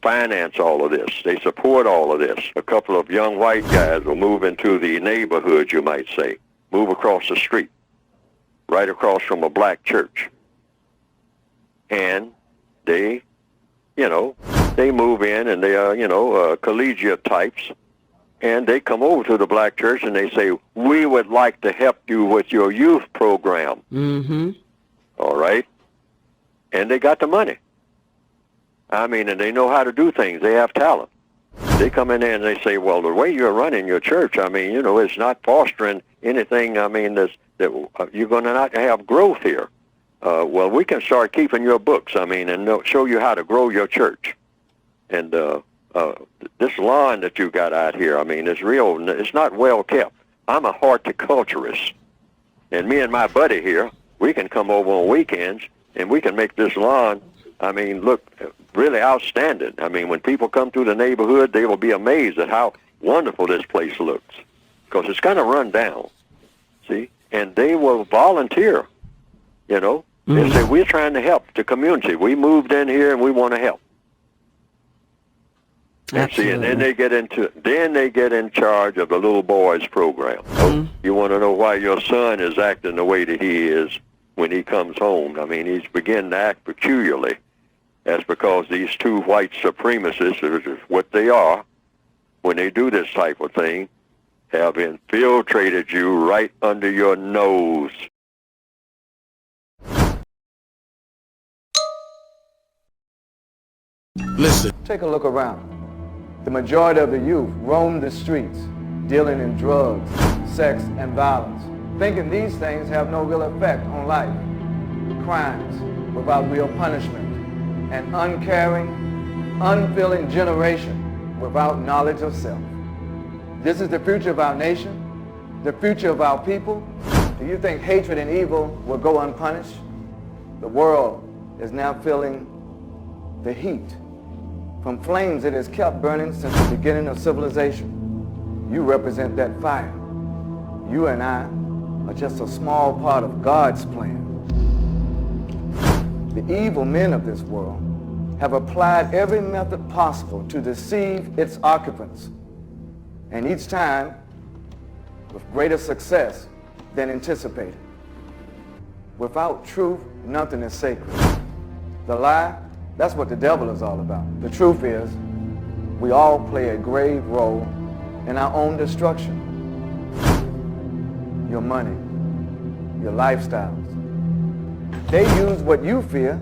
finance all of this. They support all of this. A couple of young white guys will move into the neighborhood, you might say, move across the street, right across from a black church. And they, you know, they move in and they are, you know, collegiate types. And they come over to the black church and they say, we would like to help you with your youth program. All right? And they got the money. I mean, and they know how to do things. They have talent. They come in there and they say, well, the way you're running your church, I mean, you know, it's not fostering anything, I mean, that you're going to not have growth here. Well, we can start keeping your books, I mean, and show you how to grow your church. And this lawn that you got out here, I mean, it's real, it's not well kept. I'm a horticulturist. And me and my buddy here, we can come over on weekends and we can make this lawn, I mean, look really outstanding. I mean, when people come through the neighborhood, they will be amazed at how wonderful this place looks, because it's kind of run down, see? And they will volunteer, you know. They say, we're trying to help the community. We moved in here and we want to help. And see, and then they get in charge of the little boys program. You want to know why your son is acting the way that he is when he comes home? I mean, he's beginning to act peculiarly. That's because these two white supremacists, which is what they are, when they do this type of thing, have infiltrated you right under your nose. Listen. Take a look around. The majority of the youth roam the streets, dealing in drugs, sex, and violence, thinking these things have no real effect on life. Crimes without real punishment. An uncaring, unfeeling generation without knowledge of self. This is the future of our nation, the future of our people. Do you think hatred and evil will go unpunished? The world is now feeling the heat from flames it has kept burning since the beginning of civilization. You represent that fire. You and I are just a small part of God's plan. The evil men of this world have applied every method possible to deceive its occupants, and each time with greater success than anticipated. Without truth, nothing is sacred. The lie, that's what the devil is all about. The truth is, We all play a grave role in our own destruction. Your money, your lifestyles. They use what you fear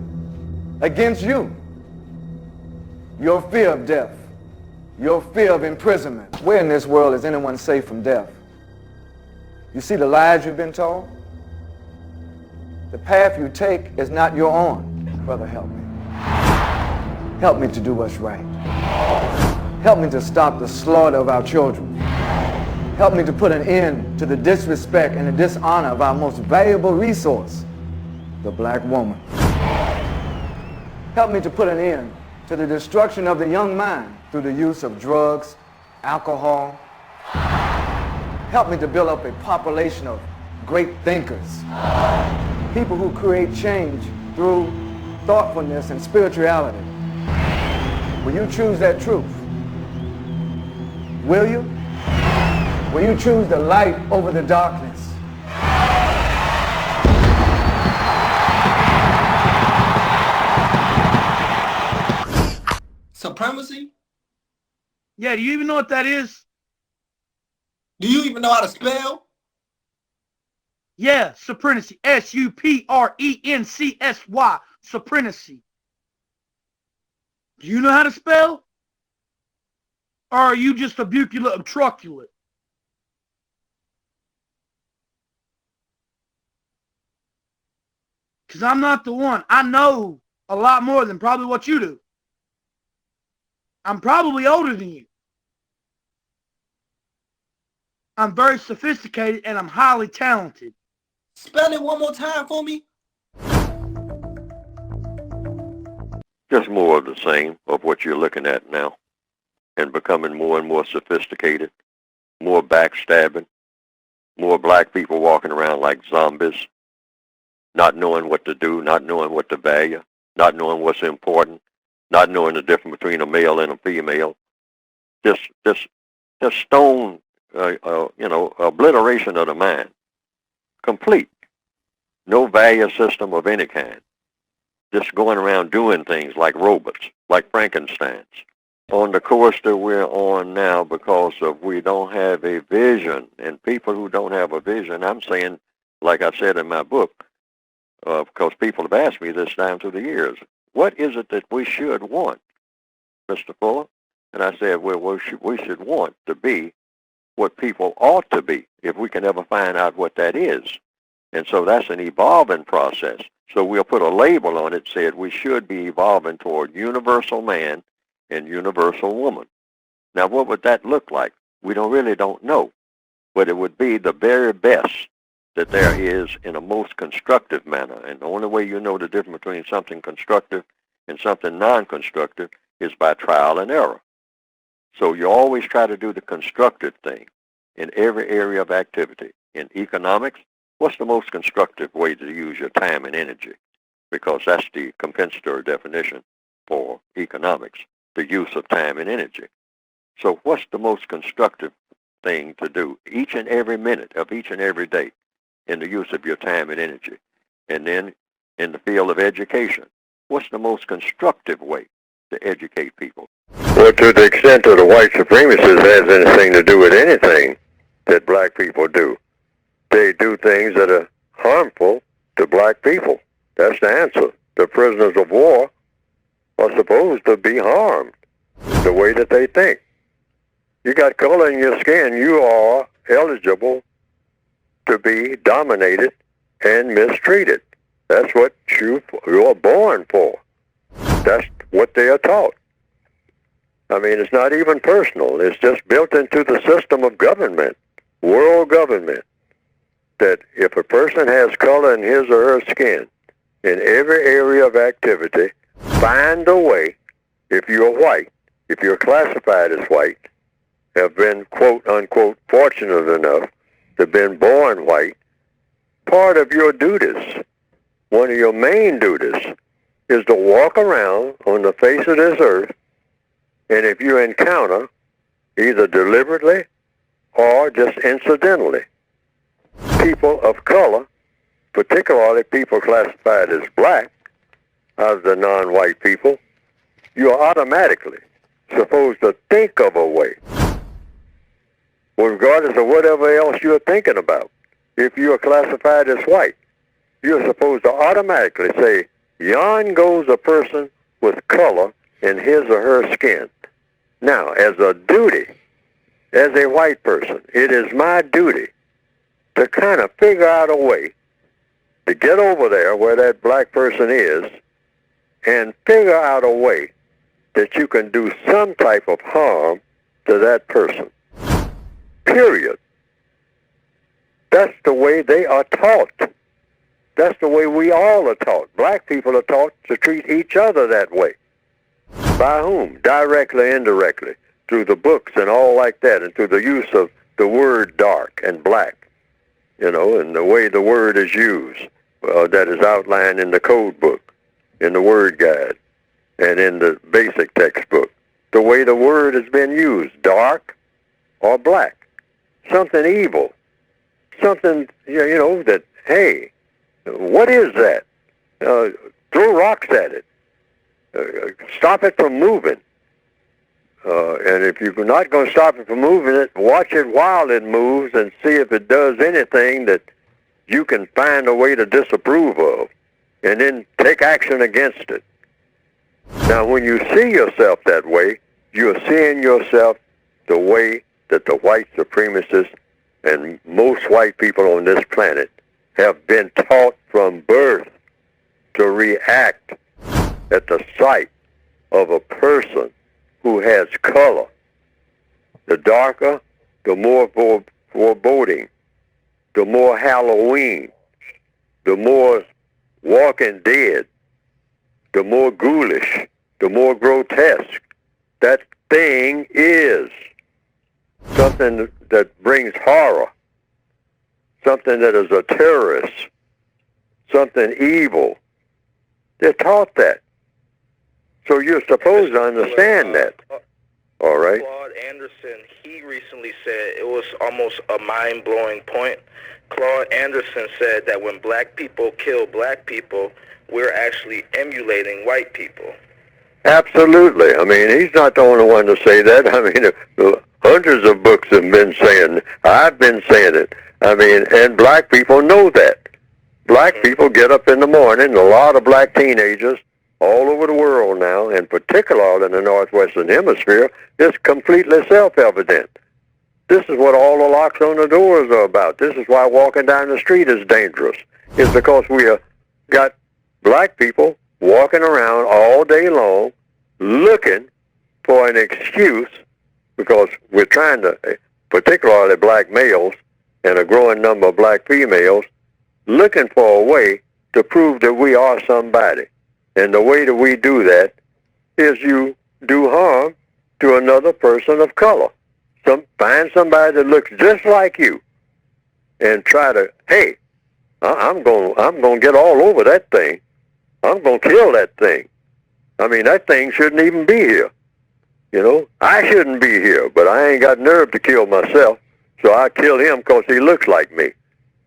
against you. Your fear of death, your fear of imprisonment. Where in this world is anyone safe from death? You see the lies you've been told? The path you take is not your own. Brother, help me. Help me to do what's right. Help me to stop the slaughter of our children. Help me to put an end to the disrespect and the dishonor of our most valuable resource, the black woman. Help me to put an end to the destruction of the young mind through the use of drugs, alcohol. Help me to build up a population of great thinkers, people who create change through thoughtfulness and spirituality. Will you choose that truth? Will you? Will you choose the light over the darkness? Supremacy? Yeah, do you even know what that is? Do you even know how to spell? Yeah, supremacy. S-U-P-R-E-N-C-S-Y. Supremacy. Do you know how to spell? Or are you just a bucula obtruculate? Because I'm not the one. I know a lot more than probably what you do. I'm probably older than you. I'm very sophisticated and I'm highly talented. Spell it one more time for me. Just more of the same of what you're looking at now, and becoming more and more sophisticated, more backstabbing, more black people walking around like zombies, not knowing what to do, not knowing what to value, not knowing what's important, not knowing the difference between a male and a female. Just stone, obliteration of the mind. Complete. No value system of any kind. Just going around doing things like robots, like Frankensteins. On the course that we're on now, because of we don't have a vision, and people who don't have a vision, I'm saying, like I said in my book, because people have asked me this time through the years, what is it that we should want, Mr. Fuller? And I said, well, we should want to be what people ought to be, if we can ever find out what that is. And so that's an evolving process. So we'll put a label on it, said we should be evolving toward universal man and universal woman. Now, what would that look like? We really don't know, but it would be the very best that there is in a most constructive manner. And the only way you know the difference between something constructive and something non-constructive is by trial and error. So you always try to do the constructive thing in every area of activity. In economics, what's the most constructive way to use your time and energy? Because that's the compensatory definition for economics, the use of time and energy. So what's the most constructive thing to do each and every minute of each and every day in the use of your time and energy? And then in the field of education, what's the most constructive way to educate people? Well, to the extent that the white supremacists has anything to do with anything that black people do, they do things that are harmful to black people. That's the answer. The prisoners of war are supposed to be harmed the way that they think. You got color in your skin, you are eligible to be dominated and mistreated. That's what you are born for. That's what they are taught. I mean, it's not even personal. It's just built into the system of government, world government, that if a person has color in his or her skin, in every area of activity, find a way, if you're white, if you're classified as white, have been, quote, unquote, fortunate enough to have been born white, part of your duties, one of your main duties, is to walk around on the face of this earth, and if you encounter, either deliberately or just incidentally, people of color, particularly people classified as black, as the non-white people, you are automatically supposed to think of a way, regardless of whatever else you're thinking about. If you are classified as white, you're supposed to automatically say, yon goes a person with color in his or her skin. Now, as a duty, as a white person, it is my duty to kind of figure out a way to get over there where that black person is and figure out a way that you can do some type of harm to that person. Period. That's the way they are taught. That's the way we all are taught. Black people are taught to treat each other that way. By whom? Directly, indirectly, through the books and all like that, and through the use of the word dark and black, and the way the word is used, that is outlined in the code book, in the word guide, and in the basic textbook. The way the word has been used, dark or black, something evil, something, that, hey, what is that? Throw rocks at it. Stop it from moving. And if you're not going to stop it from moving, watch it while it moves and see if it does anything that you can find a way to disapprove of, and then take action against it. Now, when you see yourself that way, you're seeing yourself the way that the white supremacists and most white people on this planet have been taught from birth to react at the sight of a person who has color. The darker, the more foreboding, the more Halloween, the more Walking Dead, the more ghoulish, the more grotesque that thing is. Something that brings horror, something that is a terrorist, something evil. They're taught that. So you're supposed to understand that. All right? Claude Anderson, he recently said, it was almost a mind-blowing point. Claude Anderson said that when black people kill black people, we're actually emulating white people. Absolutely. I mean, he's not the only one to say that. I mean, hundreds of books have been saying, I've been saying it. I mean, and black people know that. Black people get up in the morning, a lot of black teenagers all over the world now, and particularly in the Northwestern Hemisphere, it's completely self-evident. This is what all the locks on the doors are about. This is why walking down the street is dangerous. It's because we have got black people walking around all day long looking for an excuse, because we're trying to, particularly black males and a growing number of black females, looking for a way to prove that we are somebody. And the way that we do that is you do harm to another person of color. Find somebody that looks just like you and try to, hey, I'm going to get all over that thing. I'm going to kill that thing. I mean, that thing shouldn't even be here. I shouldn't be here, but I ain't got nerve to kill myself, so I kill him because he looks like me.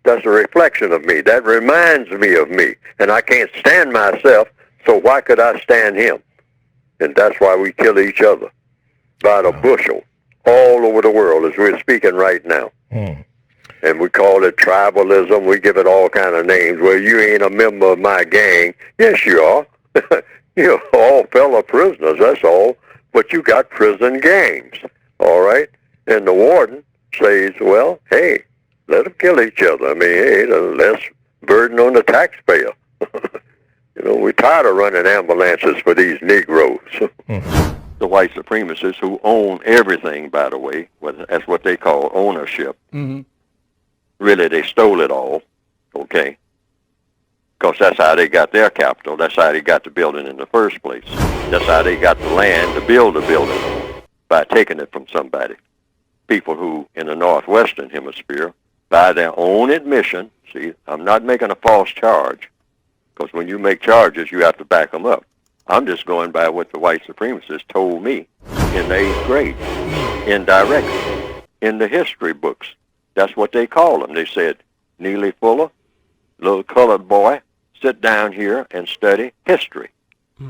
That's a reflection of me. That reminds me of me, and I can't stand myself, so why could I stand him? And that's why we kill each other by the bushel all over the world as we're speaking right now. And we call it tribalism. We give it all kind of names. Well, you ain't a member of my gang. Yes, you are. You're all fellow prisoners, that's all. But you got prison gangs, all right? And the warden says, well, hey, let them kill each other. I mean, hey, the less burden on the taxpayer. We're tired of running ambulances for these Negroes. The white supremacists who own everything, by the way, that's what they call ownership. Really, they stole it all, okay? Because that's how they got their capital. That's how they got the building in the first place. That's how they got the land to build the building, by taking it from somebody. People who, in the Northwestern Hemisphere, by their own admission, see, I'm not making a false charge, because when you make charges, you have to back them up. I'm just going by what the white supremacists told me in the 8th grade, indirectly, in the history books. That's what they call them. They said, Neely Fuller, little colored boy, sit down here and study history.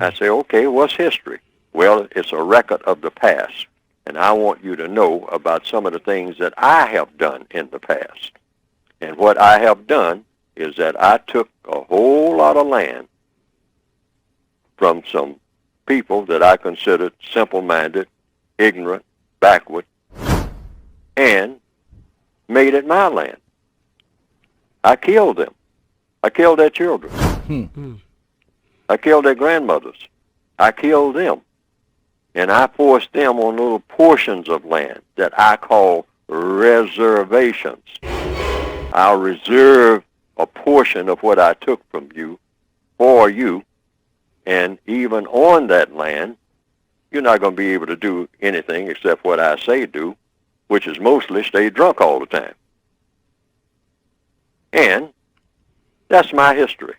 I say, okay, what's history? Well, it's a record of the past. And I want you to know about some of the things that I have done in the past. And what I have done is that I took a whole lot of land from some people that I considered simple-minded, ignorant, backward, and made it my land. I killed them. I killed their children. I killed their grandmothers. I killed them. And I forced them on little portions of land that I call reservations. I'll reserve a portion of what I took from you for you, and even on that land, you're not going to be able to do anything except what I say do, which is mostly stay drunk all the time. And that's my history,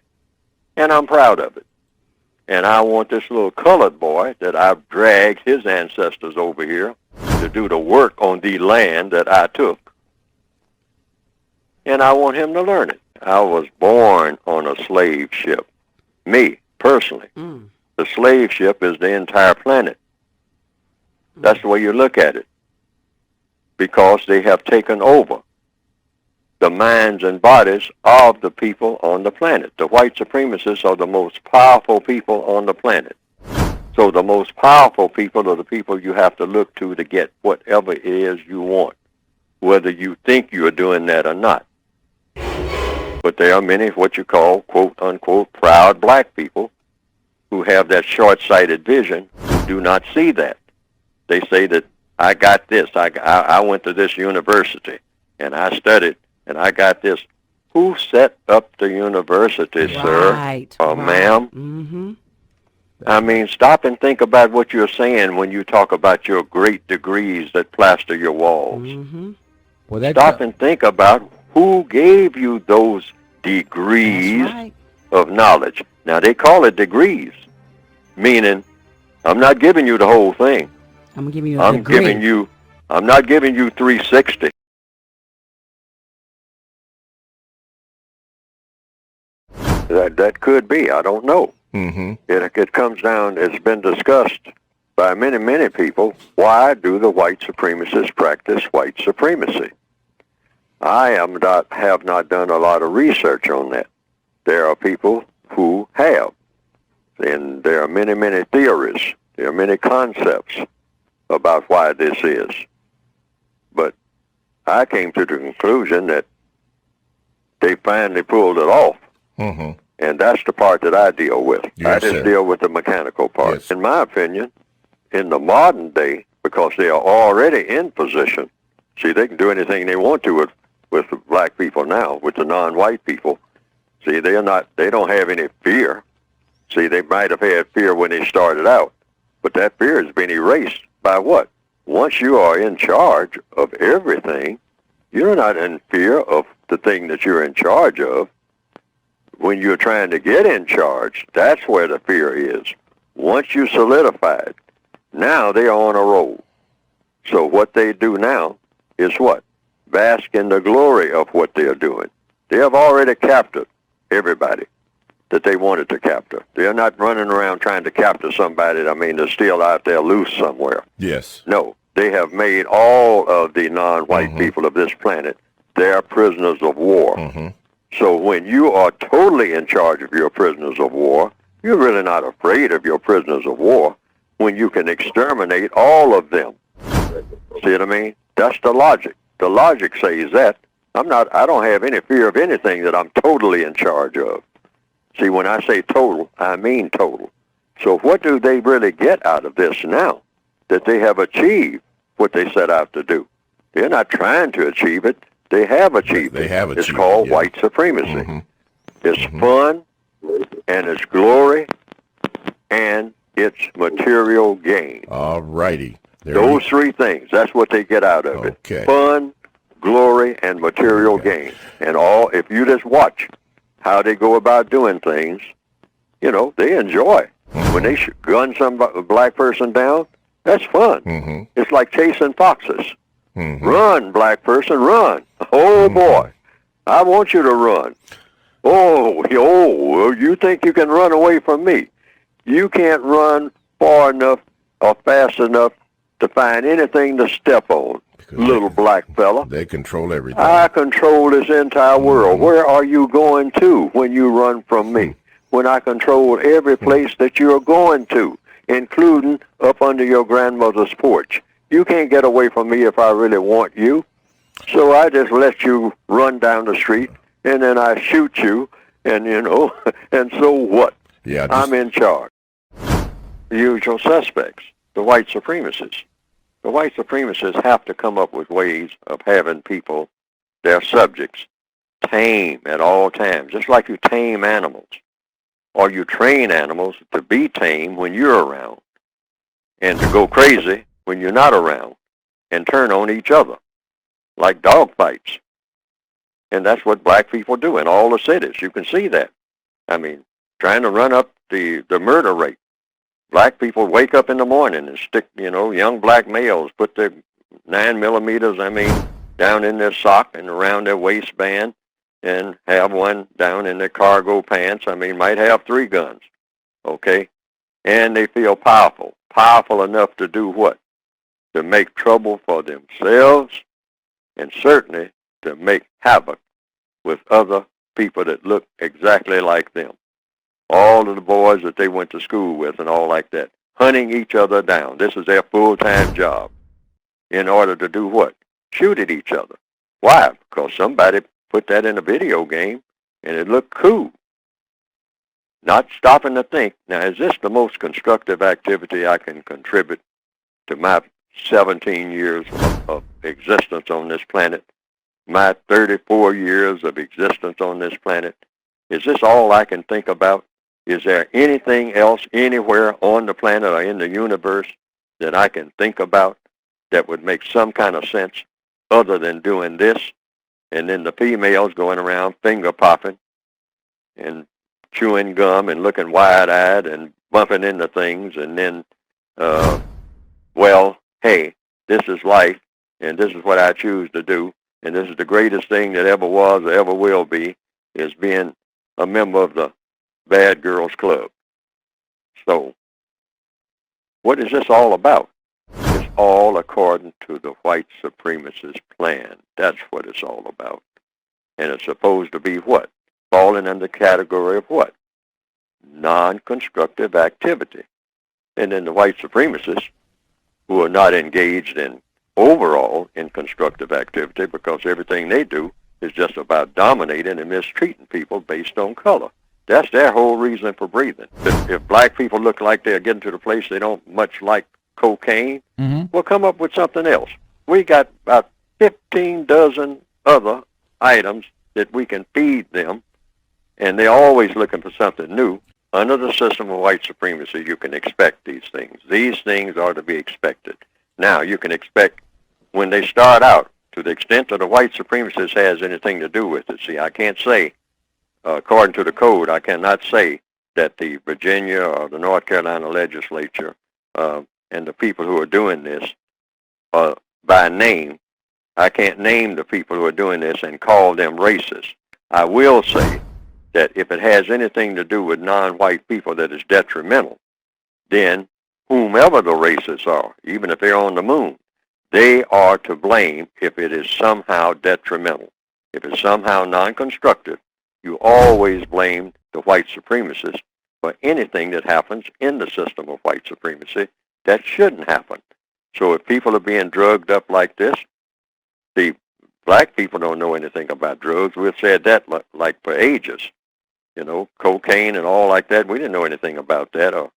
and I'm proud of it. And I want this little colored boy that I've dragged his ancestors over here to do the work on the land that I took. And I want him to learn it. I was born on a slave ship. Me, personally. The slave ship is the entire planet. That's the way you look at it. Because they have taken over the minds and bodies of the people on the planet. The white supremacists are the most powerful people on the planet. So the most powerful people are the people you have to look to get whatever it is you want, whether you think you're doing that or not. But there are many what you call, quote unquote, proud black people who have that short-sighted vision who do not see that. They say that I got this, I went to this university and I studied and I got this. Who set up the university, sir? Or ma'am? I mean, stop and think about what you're saying when you talk about your great degrees that plaster your walls. Well, stop and think about who gave you those degrees of knowledge. Now, they call it degrees, meaning I'm not giving you the whole thing. I'm giving you a degree. I'm not giving you 360. That could be. I don't know. It comes down, it's been discussed by many, many people. Why do the white supremacists practice white supremacy? I have not done a lot of research on that. There are people who have. And there are many, many theories. There are many concepts about why this is. But I came to the conclusion that they finally pulled it off. And that's the part that I deal with. I just deal with the mechanical part. In my opinion, in the modern day, because they are already in position, see, they can do anything they want to with the black people now, with the non-white people. See, they don't have any fear. See, they might have had fear when they started out, but that fear has been erased by what? Once you are in charge of everything, you're not in fear of the thing that you're in charge of. When you're trying to get in charge, that's where the fear is. Once you solidify it, now they are on a roll. So what they do now is what? Bask in the glory of what they are doing. They have already captured everybody that they wanted to capture. They're not running around trying to capture somebody, they're still out there loose somewhere. No, they have made all of the non-white people of this planet their prisoners of war. So when you are totally in charge of your prisoners of war, you're really not afraid of your prisoners of war when you can exterminate all of them. See what I mean? That's the logic. The logic says that. I don't have any fear of anything that I'm totally in charge of. See, when I say total, I mean total. So what do they really get out of this now? That they have achieved what they set out to do. They're not trying to achieve it. They have achieved it. It's called white supremacy. It's fun, and it's glory, and it's material gain. All righty. Those three things, that's what they get out of it. Fun, glory, and material gain. And if you just watch how they go about doing things, they enjoy. When they gun some black person down, that's fun. It's like chasing foxes. Run, black person, run. Oh, boy. I want you to run. Oh, you think you can run away from me? You can't run far enough are fast enough to find anything to step on, little black fella. They control everything. I control this entire world. Where are you going to when you run from me? When I control every place that you're going to, including up under your grandmother's porch. You can't get away from me if I really want you. So I just let you run down the street, and then I shoot you, and and so what? Yeah, I'm in charge. The usual suspects, the white supremacists. The white supremacists have to come up with ways of having people, their subjects, tame at all times, just like you tame animals, or you train animals to be tame when you're around, and to go crazy when you're not around, and turn on each other, like dog fights. And that's what black people do in all the cities. You can see that. I mean, trying to run up the murder rate. Black people wake up in the morning and stick, young black males put their 9mm, down in their sock and around their waistband, and have one down in their cargo pants. Might have 3 guns, okay? And they feel powerful enough to do what? To make trouble for themselves, and certainly to make havoc with other people that look exactly like them. All of the boys that they went to school with and all like that, hunting each other down. This is their full-time job. In order to do what? Shoot at each other. Why? Because somebody put that in a video game and it looked cool. Not stopping to think, now is this the most constructive activity I can contribute to my 17 years of existence on this planet? My 34 years of existence on this planet? Is this all I can think about? Is there anything else anywhere on the planet or in the universe that I can think about that would make some kind of sense other than doing this? And then the females going around finger popping and chewing gum and looking wide-eyed and bumping into things, and then, hey, this is life, and this is what I choose to do, and this is the greatest thing that ever was or ever will be, is being a member of the Bad Girls Club. So, what is this all about? It's all according to the white supremacist plan. That's what it's all about. And it's supposed to be what? Falling under the category of what? Non-constructive activity. And then the white supremacists, who are not engaged in overall in constructive activity, because everything they do is just about dominating and mistreating people based on color. That's their whole reason for breathing. If black people look like they're getting to the place they don't much like cocaine, we'll come up with something else. We got about 15 dozen other items that we can feed them, and they're always looking for something new. Under the system of white supremacy, you can expect these things. These things are to be expected. Now, you can expect when they start out, to the extent that the white supremacist has anything to do with it. See, I can't say, according to the code, I cannot say that the Virginia or the North Carolina legislature and the people who are doing this by name, I can't name the people who are doing this and call them racist. I will say that if it has anything to do with non-white people that is detrimental, then whomever the racists are, even if they're on the moon, they are to blame if it is somehow detrimental. If it's somehow non-constructive, you always blame the white supremacists for anything that happens in the system of white supremacy that shouldn't happen. So if people are being drugged up like this, the black people don't know anything about drugs. We've said that like for ages. Cocaine and all like that, we didn't know anything about that.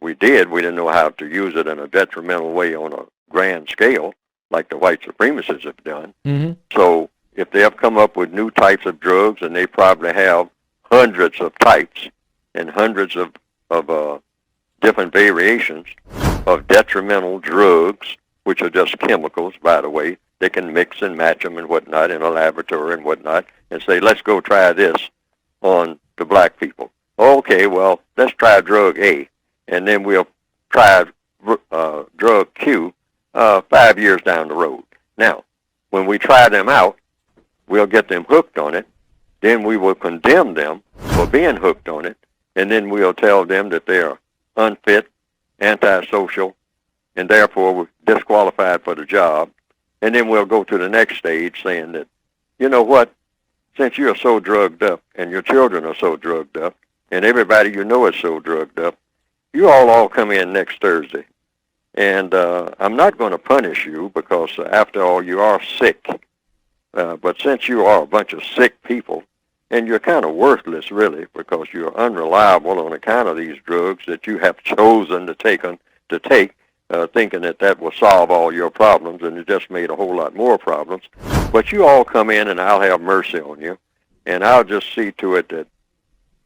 We didn't know how to use it in a detrimental way on a grand scale like the white supremacists have done. So if they have come up with new types of drugs, and they probably have hundreds of types and hundreds of different variations of detrimental drugs, which are just chemicals, by the way, they can mix and match them and whatnot in a laboratory and whatnot, and say, let's go try this on the black people. Okay, well, let's try drug A, and then we'll try drug Q 5 years down the road. Now, when we try them out, we'll get them hooked on it, then we will condemn them for being hooked on it, and then we'll tell them that they're unfit, antisocial, and therefore we're disqualified for the job. And then we'll go to the next stage saying that, you know what, since you're so drugged up and your children are so drugged up and everybody you know is so drugged up, you all come in next Thursday. And I'm not going to punish you because, after all, you are sick. But since you are a bunch of sick people, and you're kind of worthless, really, because you're unreliable on account of these drugs that you have chosen to take, thinking that will solve all your problems, and it just made a whole lot more problems. But you all come in, and I'll have mercy on you, and I'll just see to it that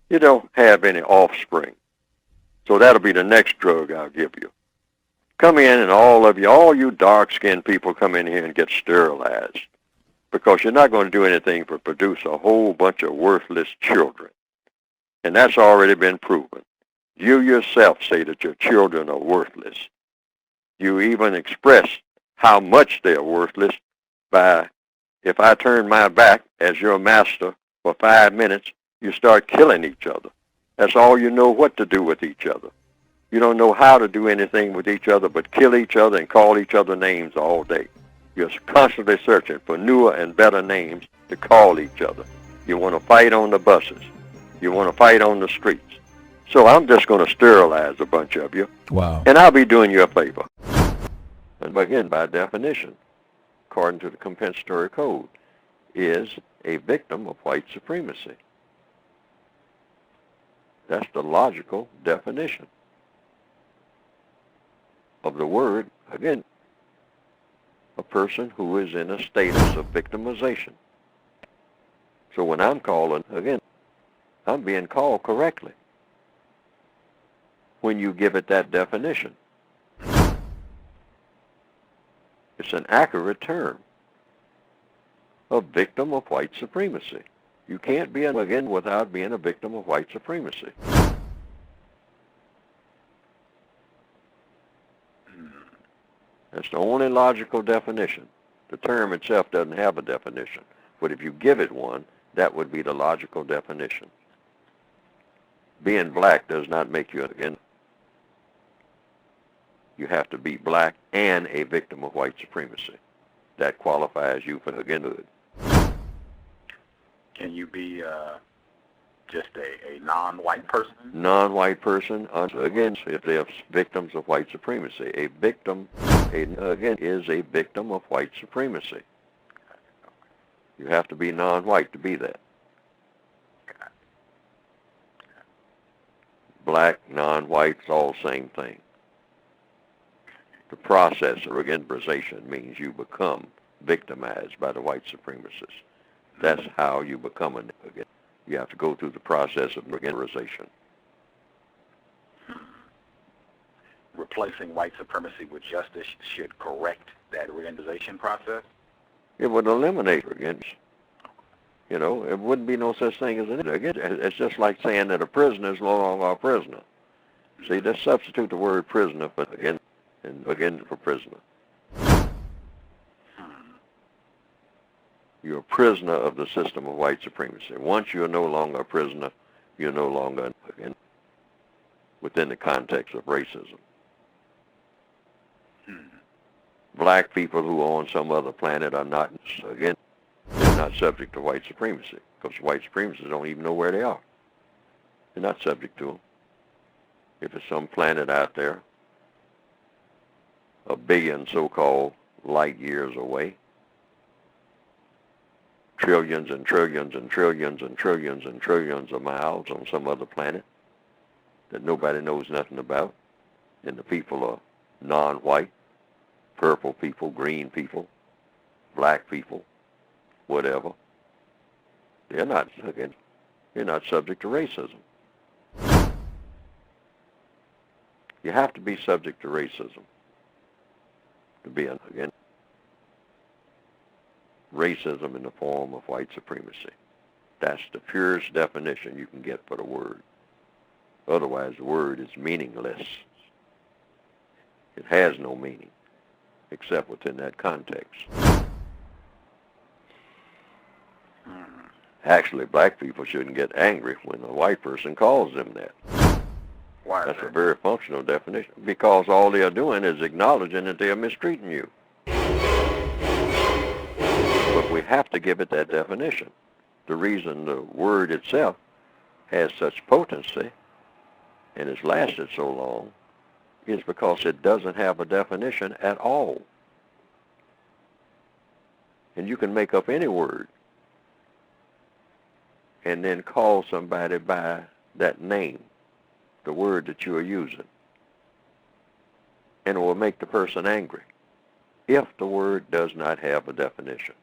you don't have any offspring. So that'll be the next drug I'll give you. Come in, and all you dark-skinned people come in here and get sterilized, because you're not going to do anything but produce a whole bunch of worthless children. And that's already been proven. You yourself say that your children are worthless. You even express how much they're worthless by, if I turn my back as your master for 5 minutes, you start killing each other. That's all you know what to do with each other. You don't know how to do anything with each other but kill each other and call each other names all day. You're constantly searching for newer and better names to call each other. You want to fight on the buses. You want to fight on the streets. So I'm just going to sterilize a bunch of you. Wow. And I'll be doing you a favor. And again, by definition, according to the compensatory code, is a victim of white supremacy. That's the logical definition of the word, again, a person who is in a status of victimization. So when I'm calling, again, I'm being called correctly when you give it that definition. It's an accurate term. A victim of white supremacy. You can't be, again, without being a victim of white supremacy. That's the only logical definition. The term itself doesn't have a definition. But if you give it one, that would be the logical definition. Being black does not make you, again, you have to be black and a victim of white supremacy. That qualifies you for, again, hood. Can you be just a non-white person? Non-white person, again, if they're victims of white supremacy. A victim, again, is a victim of white supremacy. You have to be non-white to be that. Black, non-white, it's all the same thing. The process of victimization means you become victimized by the white supremacists. That's how you become a nigger. You have to go through the process of victimization. Replacing white supremacy with justice should correct that reorganization process? It would eliminate, again, you know, it wouldn't be no such thing as an again. It's just like saying that a prisoner is no longer a prisoner. See, just substitute the word prisoner for, again, and again for prisoner. You're a prisoner of the system of white supremacy. Once you're no longer a prisoner, you're no longer, again, within the context of racism. Black people who are on some other planet are not, again, they're not subject to white supremacy, because white supremacists don't even know where they are. They're not subject to them. If it's some planet out there, a billion so-called light years away, trillions and trillions and trillions and trillions and trillions of miles on some other planet that nobody knows nothing about, and the people are non-white, purple people, green people, black people, whatever. They're not, again, you're not subject to racism. You have to be subject to racism to be, again, racism in the form of white supremacy. That's the purest definition you can get for the word. Otherwise, the word is meaningless. It has no meaning except within that context. Actually, black people shouldn't get angry when a white person calls them that. Why is That's a that? very functional definition, because all they are doing is acknowledging that they are mistreating you. But we have to give it that definition. The reason the word itself has such potency and has lasted so long is because it doesn't have a definition at all. And you can make up any word and then call somebody by that name, the word that you are using. And it will make the person angry if the word does not have a definition.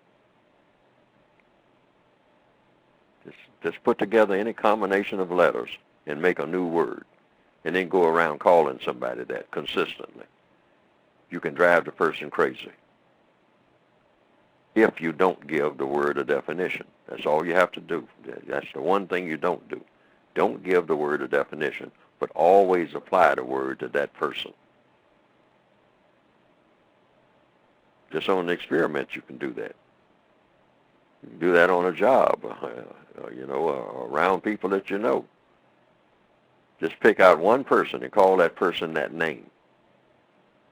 Just put together any combination of letters and make a new word, and then go around calling somebody that consistently. You can drive the person crazy if you don't give the word a definition. That's all you have to do. That's the one thing you don't do. Don't give the word a definition, but always apply the word to that person. Just on an experiment, you can do that. You can do that on a job, around people that you know. Just pick out one person and call that person that name.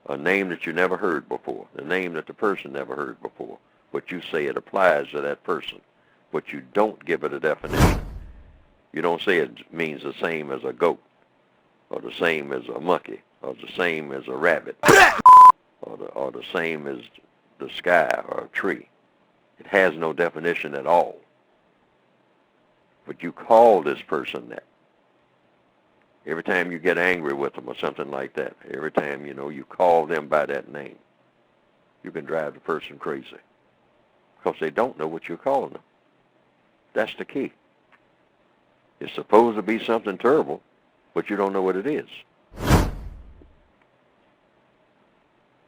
A name that you never heard before, a name that the person never heard before. But you say it applies to that person, but you don't give it a definition. You don't say it means the same as a goat, or the same as a monkey, or the same as a rabbit, or the same as the sky or a tree. It has no definition at all. But you call this person that. Every time you get angry with them or something like that, every time, you call them by that name, you can drive the person crazy because they don't know what you're calling them. That's the key. It's supposed to be something terrible, but you don't know what it is.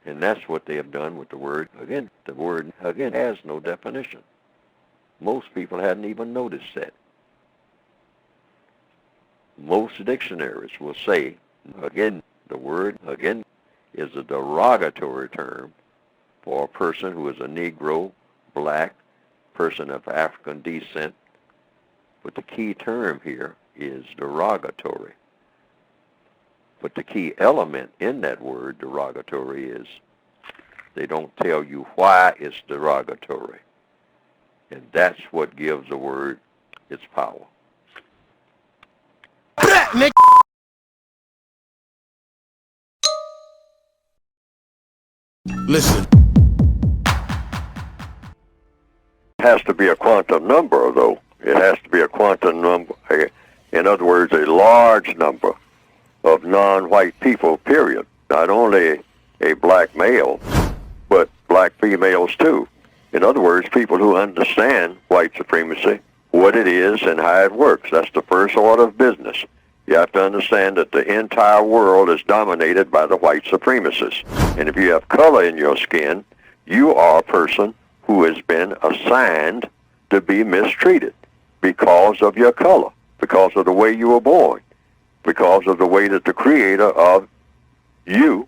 And that's what they have done with the word again. The word again has no definition. Most people hadn't even noticed that. Most dictionaries will say, again, the word again is a derogatory term for a person who is a Negro, black, person of African descent. But the key term here is derogatory. But the key element in that word, derogatory, is they don't tell you why it's derogatory. And that's what gives the word its power. Listen. It has to be a quantum number, though. It has to be a quantum number. In other words, a large number of non-white people, period. Not only a black male, but black females, too. In other words, people who understand white supremacy, what it is and how it works. That's the first order of business. You have to understand that the entire world is dominated by the white supremacists. And if you have color in your skin, you are a person who has been assigned to be mistreated because of your color, because of the way you were born, because of the way that the creator of you,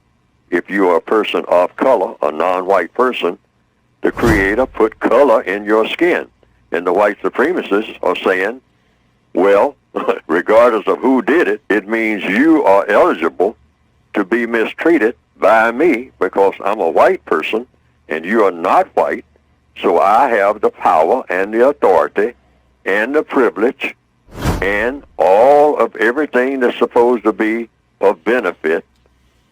if you are a person of color, a non-white person, the creator put color in your skin. And the white supremacists are saying, well, regardless of who did it, it means you are eligible to be mistreated by me because I'm a white person and you are not white. So I have the power and the authority and the privilege and all of everything that's supposed to be of benefit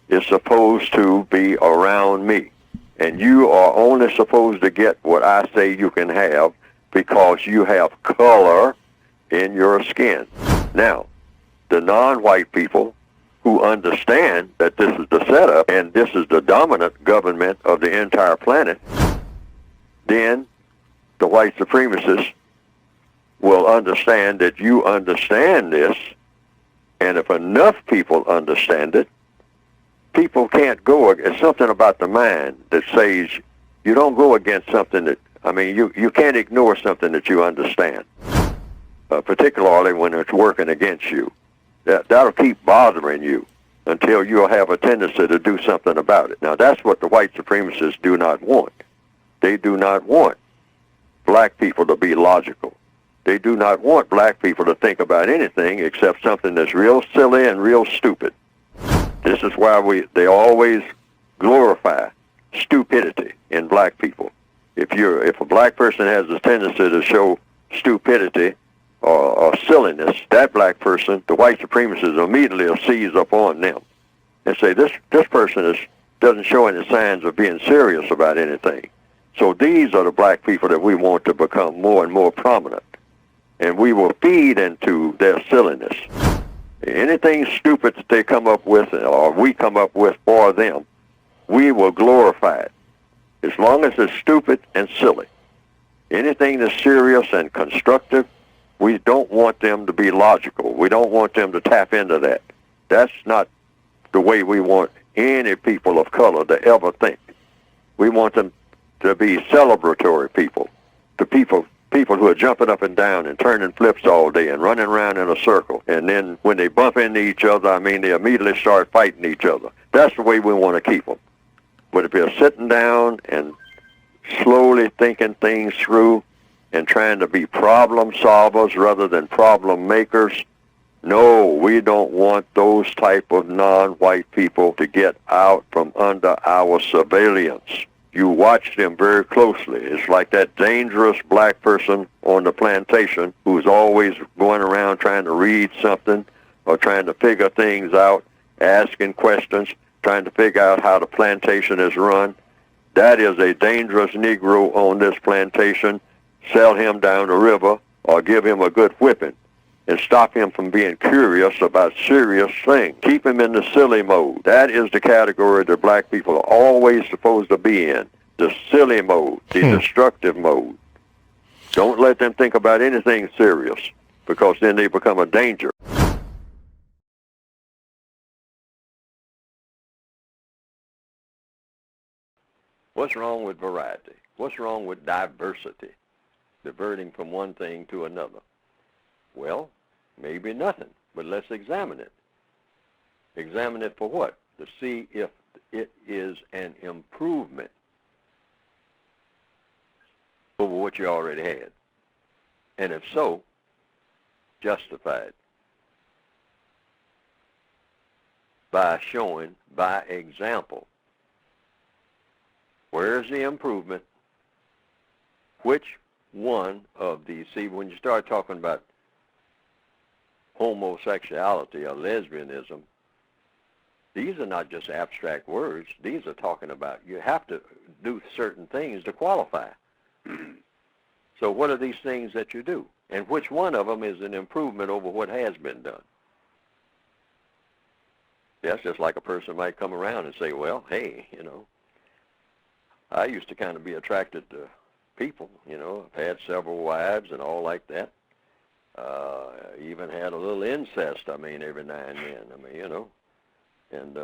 is supposed to be around me. And you are only supposed to get what I say you can have because you have color in your skin. Now, the non-white people who understand that this is the setup and this is the dominant government of the entire planet, then the white supremacists will understand that you understand this, and if enough people understand it, people can't go. It's something about the mind that says you don't go against something that, you can't ignore something that you understand, particularly when it's working against you. That'll keep bothering you until you'll have a tendency to do something about it. Now, that's what the white supremacists do not want. They do not want black people to be logical. They do not want black people to think about anything except something that's real silly and real stupid. This is why they always glorify stupidity in black people. If a black person has a tendency to show stupidity or silliness, that black person, the white supremacists immediately seize upon them and say, this person doesn't show any signs of being serious about anything. So these are the black people that we want to become more and more prominent. And we will feed into their silliness. Anything stupid that they come up with, or we come up with for them, we will glorify it, as long as it's stupid and silly. Anything that's serious and constructive, we don't want them to be logical. We don't want them to tap into that. That's not the way we want any people of color to ever think. We want them to be celebratory people, the people who are jumping up and down and turning flips all day and running around in a circle. And then when they bump into each other, I mean, they immediately start fighting each other. That's the way we want to keep them. But if they're sitting down and slowly thinking things through and trying to be problem solvers rather than problem makers, no, we don't want those type of non-white people to get out from under our surveillance. You watch them very closely. It's like that dangerous black person on the plantation who's always going around trying to read something or trying to figure things out, asking questions, trying to figure out how the plantation is run. That is a dangerous Negro on this plantation. Sell him down the river or give him a good whipping and stop him from being curious about serious things. Keep him in the silly mode. That is the category that black people are always supposed to be in, the silly mode, the destructive mode. Don't let them think about anything serious, because then they become a danger. What's wrong with variety? What's wrong with diversity? Diverting from one thing to another. Well, maybe nothing, but let's examine it. Examine it for what? To see if it is an improvement over what you already had. And if so, justify it by showing, by example, where's the improvement, which one of these, see, when you start talking about homosexuality or lesbianism, these are not just abstract words. These are talking about you have to do certain things to qualify. So what are these things that you do? And which one of them is an improvement over what has been done? That's just like a person might come around and say, well, hey, you know, I used to kind of be attracted to people, you know. I've had several wives and all like that. Even had a little incest, I mean, every now and then, I mean, you know. And,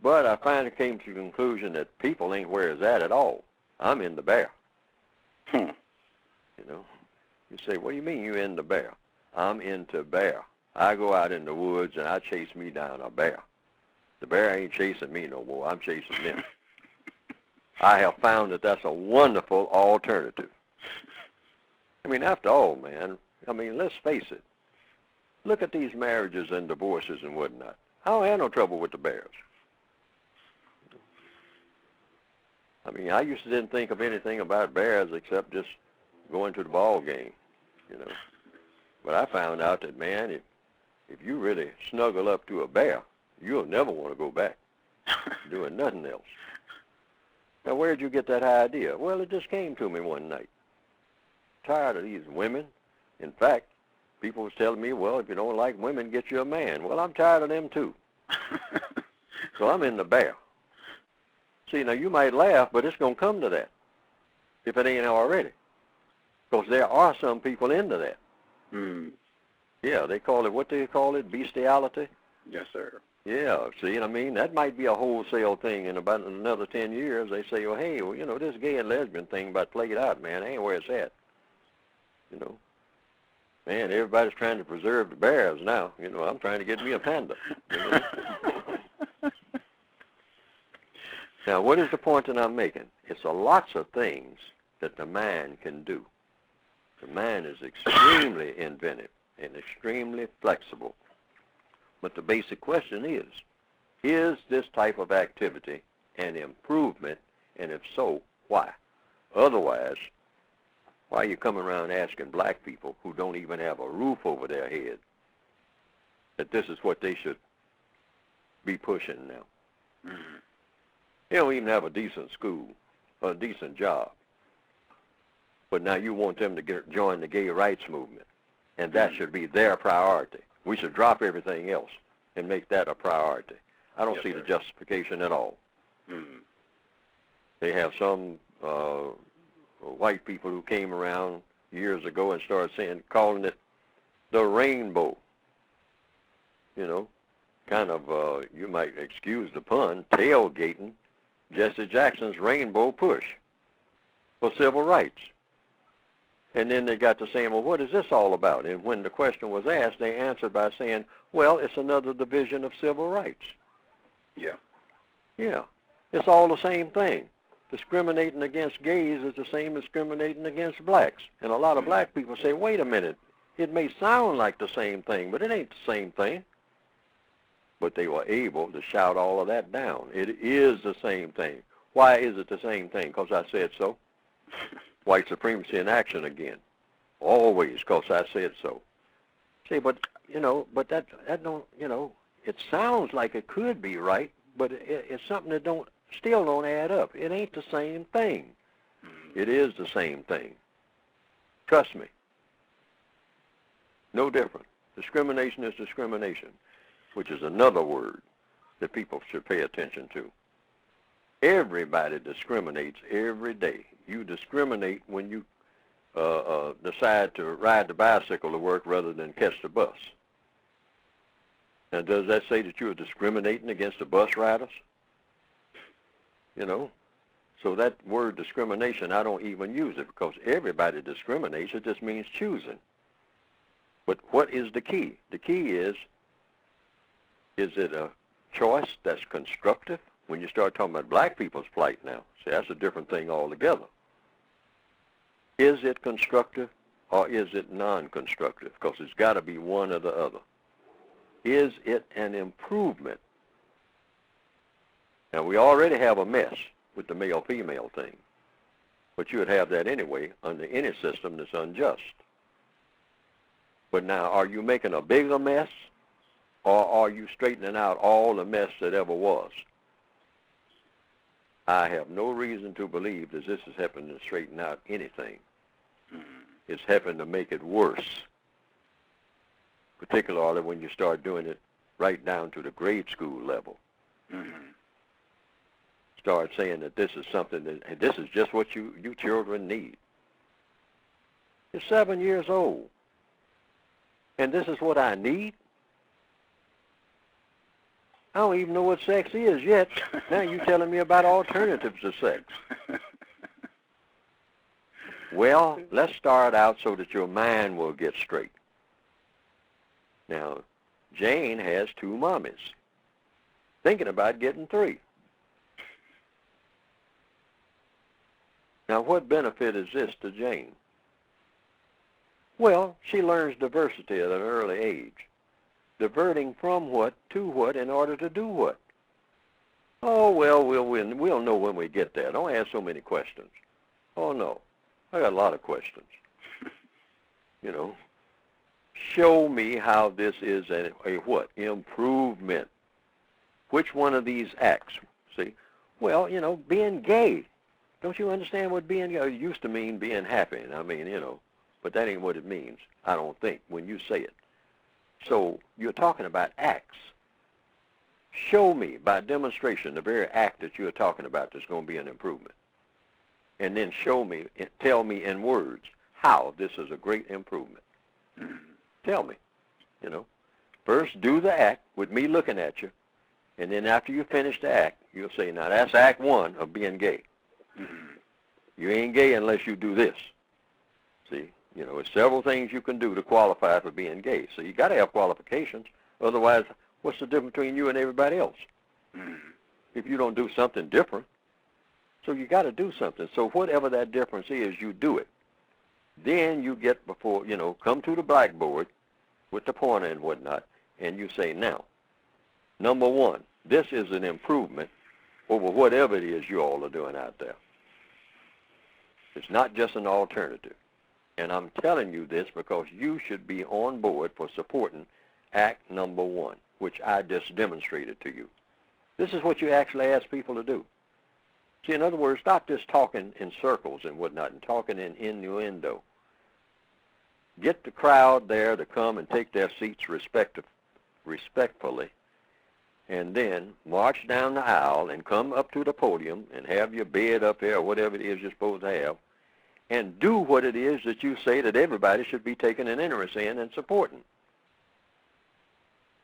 but I finally came to the conclusion that people ain't where it's at all. I'm in the bear. You know, you say, what do you mean you in the bear? I'm into bear. I go out in the woods and I chase me down a bear. The bear ain't chasing me no more. I'm chasing them. I have found that that's a wonderful alternative. I mean, after all, man, I mean, let's face it. Look at these marriages and divorces and whatnot. I don't have no trouble with the bears. I mean, I used to didn't think of anything about bears except just going to the ball game, you know. But I found out that, man, if you really snuggle up to a bear, you'll never want to go back doing nothing else. Now, where'd you get that idea? Well, it just came to me one night. Tired of these women. In fact, people was telling me, well, if you don't like women, get you a man. Well, I'm tired of them too. So I'm in the bear. See, now you might laugh, but it's going to come to that if it ain't already. Because there are some people into that. Yeah, they call it, what do you call it, bestiality? Yes, sir. Yeah, see, I mean, that might be a wholesale thing. In about another 10 years, they say, well, hey, well, you know, this gay and lesbian thing about play it out, man, ain't where it's at. You know. Man, everybody's trying to preserve the bears now. You know, I'm trying to get me a panda. You know? Now, what is the point that I'm making? It's a lots of things that the mind can do. The mind is extremely inventive and extremely flexible. But the basic question is this type of activity an improvement, and if so, why? Otherwise, why are you coming around asking black people who don't even have a roof over their head that this is what they should be pushing now? Mm-hmm. They don't even have a decent school or a decent job. But now you want them to join the gay rights movement, and that should be their priority. We should drop everything else and make that a priority. I don't see the justification at all. Mm-hmm. They have some white people who came around years ago and started calling it the rainbow. You know, kind of, you might excuse the pun, tailgating Jesse Jackson's rainbow push for civil rights. And then they got to saying, well, what is this all about? And when the question was asked, they answered by saying, well, it's another division of civil rights. Yeah. Yeah. It's all the same thing. Discriminating against gays is the same as discriminating against blacks. And a lot of black people say, wait a minute, it may sound like the same thing, but it ain't the same thing. But they were able to shout all of that down. It is the same thing. Why is it the same thing? Because I said so. White supremacy in action again. Always, because I said so. See, but, you know, but that don't, you know, it sounds like it could be right, but it's something that still don't add up. It ain't the same thing. It is the same thing. Trust me. No different. Discrimination is discrimination, which is another word that people should pay attention to. Everybody discriminates every day. You discriminate when you decide to ride the bicycle to work rather than catch the bus. Now, does that say that you are discriminating against the bus riders? You know, so that word discrimination, I don't even use it because everybody discriminates. It just means choosing. But what is the key? The key is it a choice that's constructive? When you start talking about black people's plight now, see, that's a different thing altogether. Is it constructive or is it non-constructive? Because it's got to be one or the other. Is it an improvement? Now, we already have a mess with the male-female thing, but you would have that anyway under any system that's unjust. But now, are you making a bigger mess, or are you straightening out all the mess that ever was? I have no reason to believe that this is helping to straighten out anything. It's helping to make it worse, particularly when you start doing it right down to the grade school level. Mm-hmm. Start saying that this is something that this is just what you children need. You're 7 years old, and this is what I need? I don't even know what sex is yet. Now you're telling me about alternatives to sex. Well, let's start out so that your mind will get straight. Now, Jane has 2 mommies, thinking about getting 3. Now, what benefit is this to Jane? Well, she learns diversity at an early age. Diverting from what to what in order to do what? Oh, well, we'll know when we get there. Don't ask so many questions. Oh, no. I got a lot of questions. You know, show me how this is a what? Improvement. Which one of these acts? See? Well, you know, being gay. Don't you understand what being gay used to mean? Being happy. I mean, you know, but that ain't what it means, I don't think, when you say it. So you're talking about acts. Show me by demonstration the very act that you're talking about that's going to be an improvement. And then show me, tell me in words how this is a great improvement. Tell me, you know. First, do the act with me looking at you. And then after you finish the act, you'll say, now that's act 1 of being gay. You ain't gay unless you do this. See, you know, there's several things you can do to qualify for being gay. So you got to have qualifications. Otherwise, what's the difference between you and everybody else? If you don't do something different. So you got to do something. So whatever that difference is, you do it. then you get before, come to the blackboard with the pointer and whatnot, and you say, now, number one, this is an improvement over whatever it is you all are doing out there. It's not just an alternative. And I'm telling you this because you should be on board for supporting Act number 1, which I just demonstrated to you. This is what you actually ask people to do. See, in other words, stop just talking in circles and whatnot and talking in innuendo. Get the crowd there to come and take their seats respectfully, and then march down the aisle and come up to the podium and have your bed up there or whatever it is you're supposed to have, and do what it is that you say that everybody should be taking an interest in and supporting.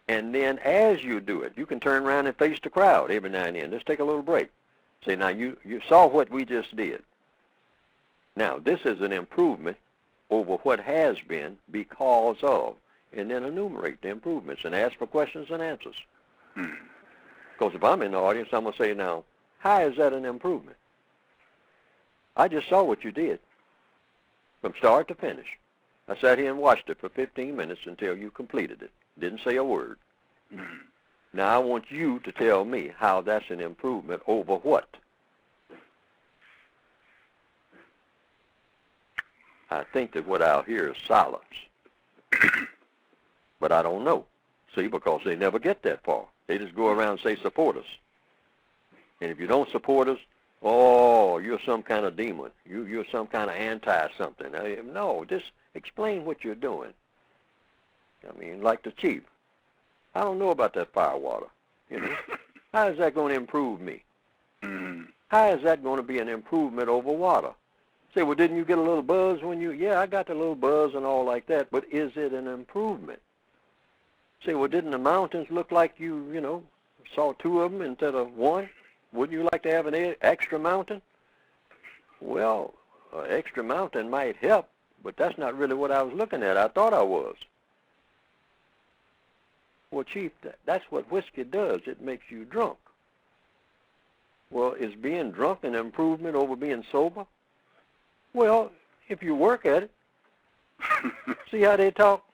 And then as you do it, you can turn around and face the crowd every now and then. Just take a little break. Say, now you saw what we just did. Now, this is an improvement over what has been because of, and then enumerate the improvements and ask for questions and answers. Because if I'm in the audience, I'm going to say, now, how is that an improvement? I just saw what you did from start to finish. I sat here and watched it for 15 minutes until you completed it. Didn't say a word. Now I want you to tell me how that's an improvement over what? I think that what I'll hear is silence. But I don't know. See, because they never get that far. They just go around and say, support us. And if you don't support us, oh, you're some kind of demon. You're some kind of anti-something. No, just explain what you're doing. I mean, like the chief. I don't know about that fire water. How is that going to improve me? How is that going to be an improvement over water? Say, well, didn't you get a little buzz when you, yeah, I got the little buzz and all like that, but is it an improvement? Say, well, didn't the mountains look like you saw 2 of them instead of 1? Wouldn't you like to have an extra mountain? Well, an extra mountain might help, but that's not really what I was looking at. I thought I was. Well, Chief, that's what whiskey does. It makes you drunk. Well, is being drunk an improvement over being sober? Well, if you work at it, see how they talk?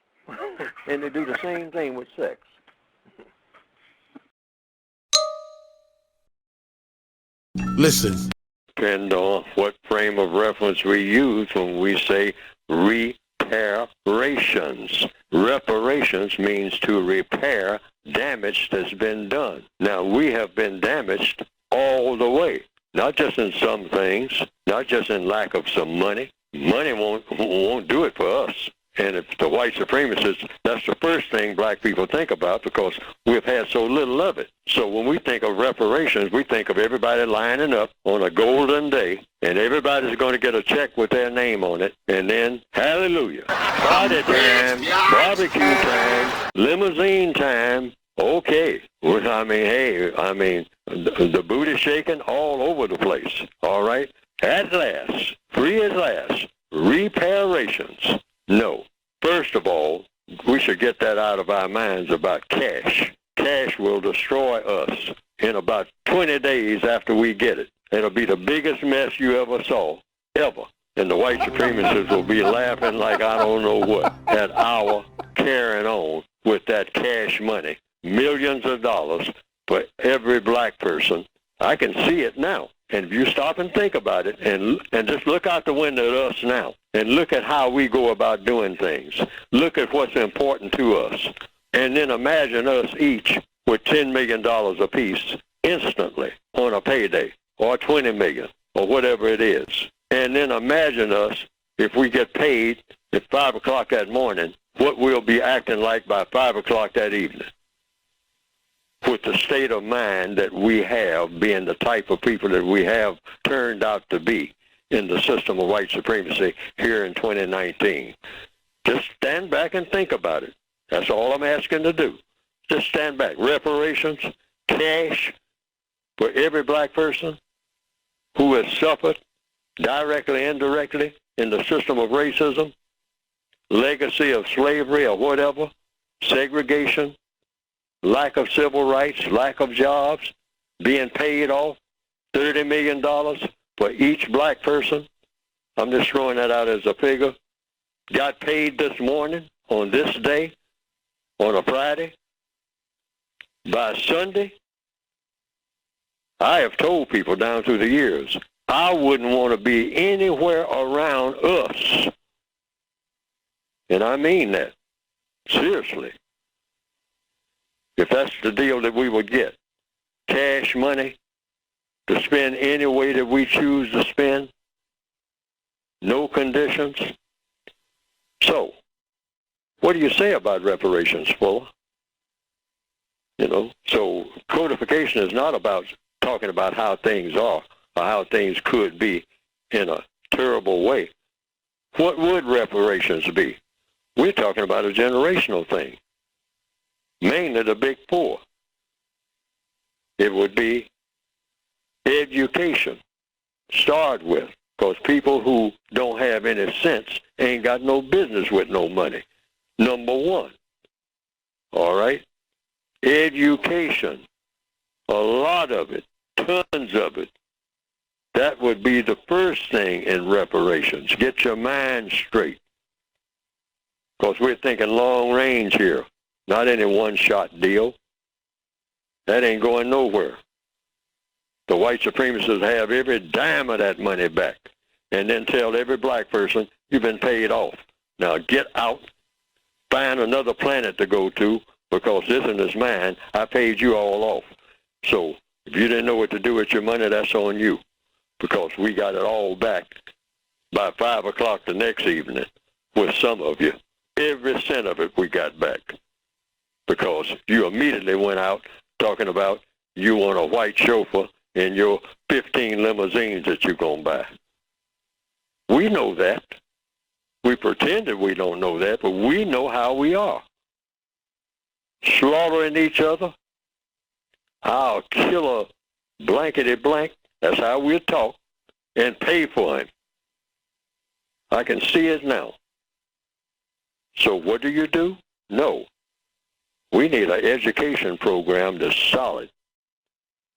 And they do the same thing with sex. Listen. Depend on what frame of reference we use when we say reparations. Reparations means to repair damage that's been done. Now, we have been damaged all the way, not just in some things, not just in lack of some money. Money won't do it for us. And if the white supremacists, that's the first thing black people think about because we've had so little of it. So when we think of reparations, we think of everybody lining up on a golden day, and everybody's going to get a check with their name on it, and then, hallelujah, party time, barbecue time, limousine time, okay. The booty shaking all over the place, all right? At last, free at last, reparations. No. First of all, we should get that out of our minds about cash. Cash will destroy us in about 20 days after we get it. It'll be the biggest mess you ever saw, ever. And the white supremacists will be laughing like I don't know what at our carrying on with that cash money. Millions of dollars for every black person. I can see it now. And if you stop and think about it and just look out the window at us now and look at how we go about doing things. Look at what's important to us. And then imagine us each with $10 million apiece instantly on a payday or $20 million or whatever it is. And then imagine us if we get paid at 5 o'clock that morning, what we'll be acting like by 5 o'clock that evening. With the state of mind that we have, being the type of people that we have turned out to be in the system of white supremacy here in 2019. Just stand back and think about it. That's all I'm asking to do. Just stand back. Reparations, cash for every black person who has suffered directly, indirectly in the system of racism, legacy of slavery or whatever, segregation, lack of civil rights, lack of jobs, being paid off $30 million for each black person. I'm just throwing that out as a figure. got paid this morning on this day, on a Friday, by Sunday, I have told people down through the years, I wouldn't want to be anywhere around us. And I mean that, seriously. If that's the deal that we would get, cash money to spend any way that we choose to spend, no conditions. So, what do you say about reparations, Fuller? You know, so codification is not about talking about how things are or how things could be in a terrible way. What would reparations be? We're talking about a generational thing, mainly the big poor. It would be education, start with, because people who don't have any sense ain't got no business with no money. Number one, all right? Education, a lot of it, tons of it. That would be the first thing in reparations. Get your mind straight. Because we're thinking long range here, not any one-shot deal. That ain't going nowhere. The white supremacists have every dime of that money back and then tell every black person, you've been paid off. Now get out, find another planet to go to, because this one is mine. I paid you all off. So if you didn't know what to do with your money, that's on you, because we got it all back by 5 o'clock the next evening with some of you. Every cent of it we got back, because you immediately went out talking about you want a white chauffeur in your 15 limousines that you're going to buy. We know that. We pretended we don't know that, but we know how we are. Slaughtering each other. I'll kill a blankety blank. That's how we'll talk, and pay for him. I can see it now. So what do? No. We need an education program that's solid,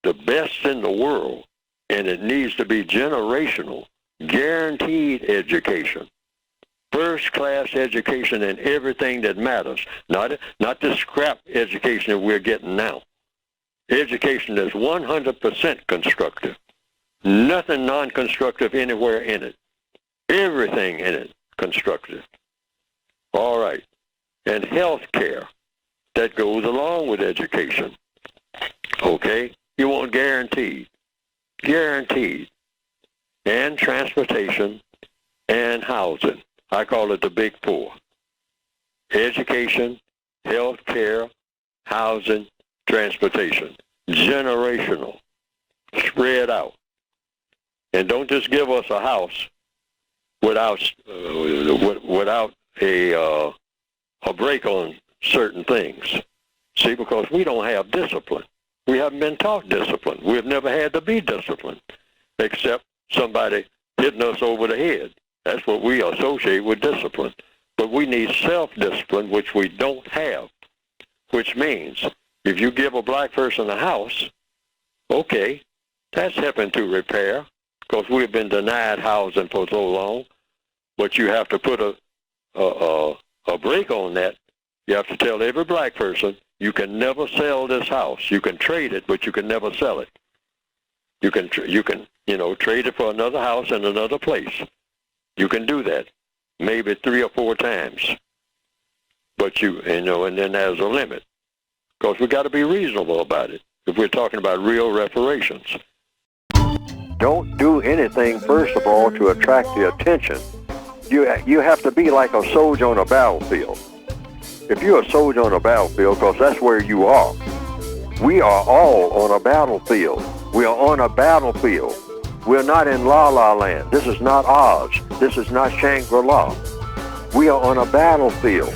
the best in the world, and it needs to be generational, guaranteed education. First-class education in everything that matters, not the scrap education that we're getting now. Education is 100% constructive. Nothing non-constructive anywhere in it. Everything in it constructive. All right. And health care, that goes along with education. Okay? You want guaranteed. Guaranteed. And transportation and housing. I call it the big four. Education, health care, housing, transportation. Generational. Spread out. And don't just give us a house without a break on certain things. See, because we don't have discipline. We haven't been taught discipline. We've never had to be disciplined, except somebody hitting us over the head. That's what we associate with discipline. But we need self-discipline, which we don't have, which means if you give a black person a house, okay, that's helping to repair, because we've been denied housing for so long. But you have to put a break on that. You have to tell every black person, you can never sell this house. You can trade it, but you can never sell it. You can trade it for another house in another place. You can do that, maybe 3 or 4 times. But and then there's a limit, because we got to be reasonable about it if we're talking about real reparations. Don't do anything, first of all, to attract the attention. You have to be like a soldier on a battlefield. If you're a soldier on a battlefield, because that's where you are. We are all on a battlefield. We are on a battlefield. We're not in La La Land. This is not Oz. This is not Shangri-La. We are on a battlefield.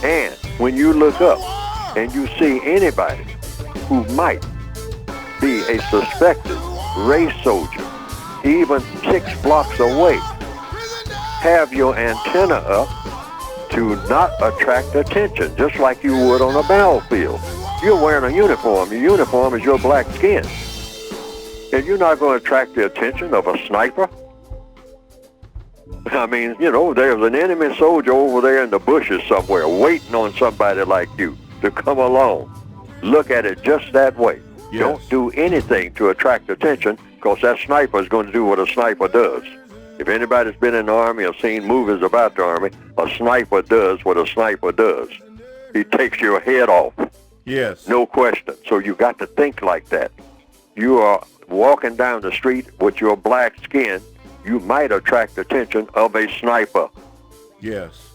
And when you look up and you see anybody who might be a suspected race soldier, even 6 blocks away, have your antenna up to not attract attention, just like you would on a battlefield. You're wearing a uniform. Your uniform is your black skin. And you're not going to attract the attention of a sniper. I mean, you know, there's an enemy soldier over there in the bushes somewhere waiting on somebody like you to come along. Look at it just that way. Yes. Don't do anything to attract attention, because that sniper is going to do what a sniper does. If anybody's been in the Army or seen movies about the Army, a sniper does what a sniper does. He takes your head off. Yes. No question. So you got to think like that. You are walking down the street with your black skin, you might attract the attention of a sniper. Yes.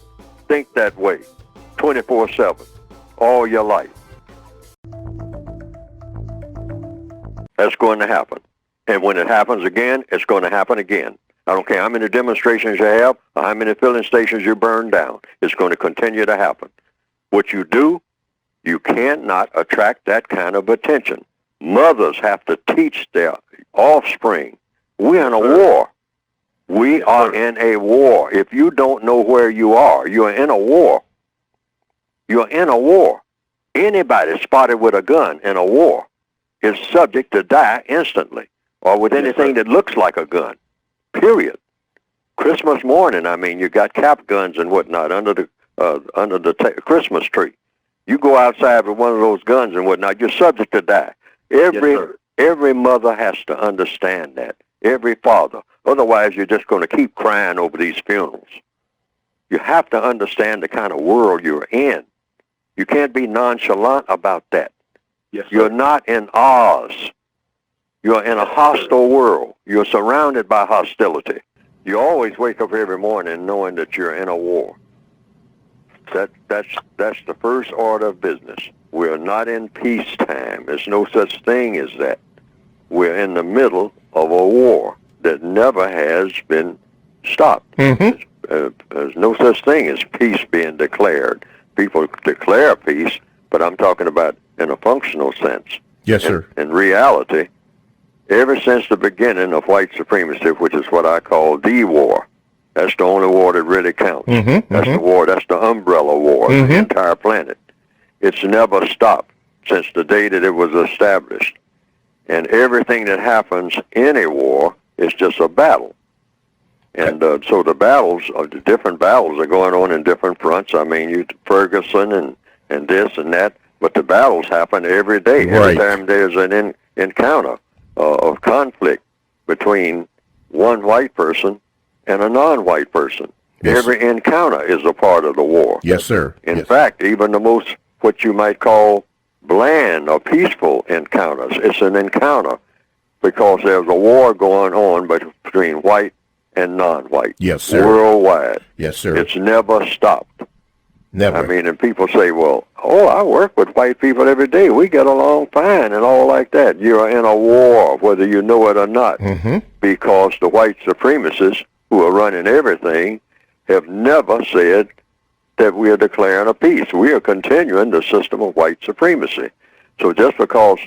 Think that way, 24/7, all your life. That's going to happen. And when it happens again, it's going to happen again. I don't care how many demonstrations you have or how many filling stations you burn down. It's going to continue to happen. What you do, you cannot attract that kind of attention. Mothers have to teach their offspring. We're in a war. We are in a war. If you don't know where you are, you're in a war. You're in a war. Anybody spotted with a gun in a war is subject to die instantly, or with anything that looks like a gun, period. Christmas morning, I mean, you got cap guns and whatnot under the Christmas tree. You go outside with one of those guns and whatnot, you're subject to die. Every mother has to understand that. Every father. Otherwise, you're just going to keep crying over these funerals. You have to understand the kind of world you're in. You can't be nonchalant about that. Yes, you're not in Oz. You're in a hostile world. You're surrounded by hostility. You always wake up every morning knowing that you're in a war. That's the first order of business. We're not in peacetime. There's no such thing as that. We're in the middle of a war that never has been stopped. There's no such thing as peace being declared. People declare peace, but I'm talking about in a functional sense. Yes, sir. In reality, ever since the beginning of white supremacy, which is what I call the war, that's the only war that really counts. That's the war, that's the umbrella war of the entire planet. It's never stopped since the day that it was established. And everything that happens in a war is just a battle. And so the the different battles are going on in different fronts. I mean, Ferguson and this and that, but the battles happen every day. Every time there's an encounter of conflict between one white person and a non-white person. Yes. Every encounter is a part of the war. Yes, sir. In fact, even the most, what you might call bland or peaceful encounters, it's an encounter because there's a war going on between white and non-white. Yes, sir. Worldwide. Yes, sir. It's never stopped. Never. I mean, and people say, well, I work with white people every day. We get along fine and all like that. You're in a war, whether you know it or not, because the white supremacists who are running everything have never said that we are declaring a peace. We are continuing the system of white supremacy. So just because